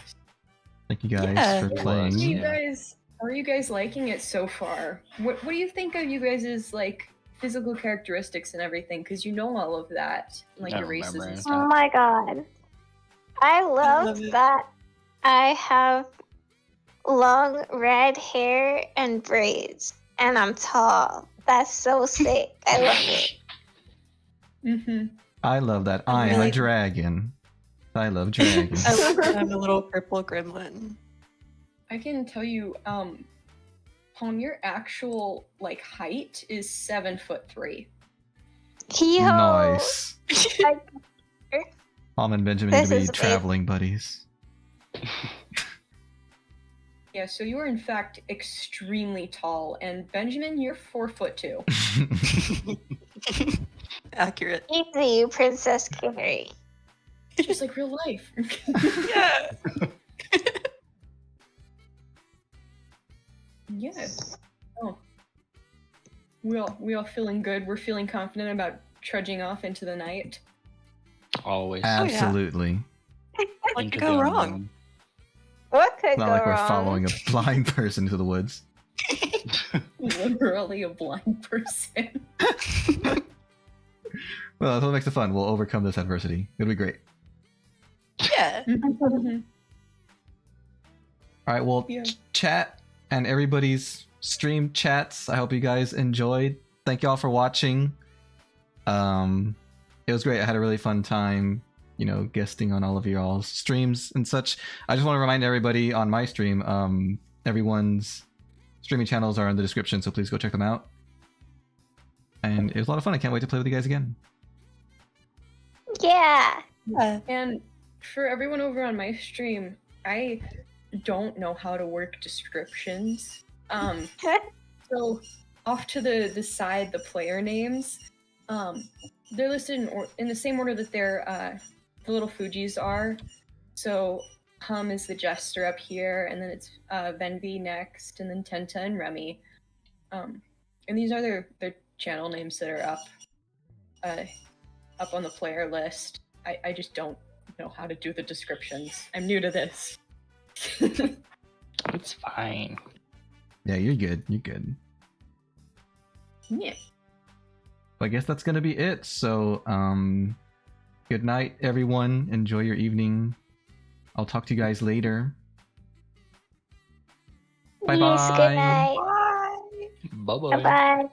Thank you guys Yeah. for It was, playing. yeah. Are you guys liking it so far? What do you think of you guys' like physical characteristics and everything? Because you know all of that, like I your races remember. and Oh stuff. my god. I love love it. that I have long red hair and braids, and I'm tall. That's so sick. I love it. Mm-hmm. I love that. I am a really- dragon. I love dragons. I love that I'm a little purple gremlin. I can tell you, Palm, your actual like height is 7'3". Yo. Nice. I- Mom and Benjamin need This to be is traveling buddies. Yeah, so you are in fact extremely tall, and Benjamin, you're 4'2". Accurate. Easy, Princess Carrie. Just like real life. Yeah. Yeah. Oh. We all feeling good. We're feeling confident about trudging off into the night. Always. Absolutely. What Into could go the wrong? unknown. What could It's not go like we're wrong? following a blind person to the woods. Literally a blind person. Well, that's what makes it fun. We'll overcome this adversity. It'll be great. Yeah. Mhm. All right, well, Yeah. chat and everybody's stream chats. I hope you guys enjoyed. Thank y'all for watching. It was great. I had a really fun time, guesting on all of y'all's streams and such. I just want to remind everybody on my stream, everyone's streaming channels are in the description, so please go check them out. And it was a lot of fun. I can't wait to play with you guys again. Yeah. Yeah. And for everyone over on my stream, I don't know how to work descriptions. So off to the side, the player names, they're listed in the same order that their the little Fujis are. So Hum is the jester up here, and then it's Venvi next, and then Tenta and Remmi. And these are their channel names that are up on the player list. I just don't know how to do the descriptions. I'm new to this. It's fine. Yeah, you're good. You're good. Yeah. I guess that's gonna be it. So, good night, everyone. Enjoy your evening. I'll talk to you guys later. Bye Yes, good bye. night. Bye bye. Bye-bye.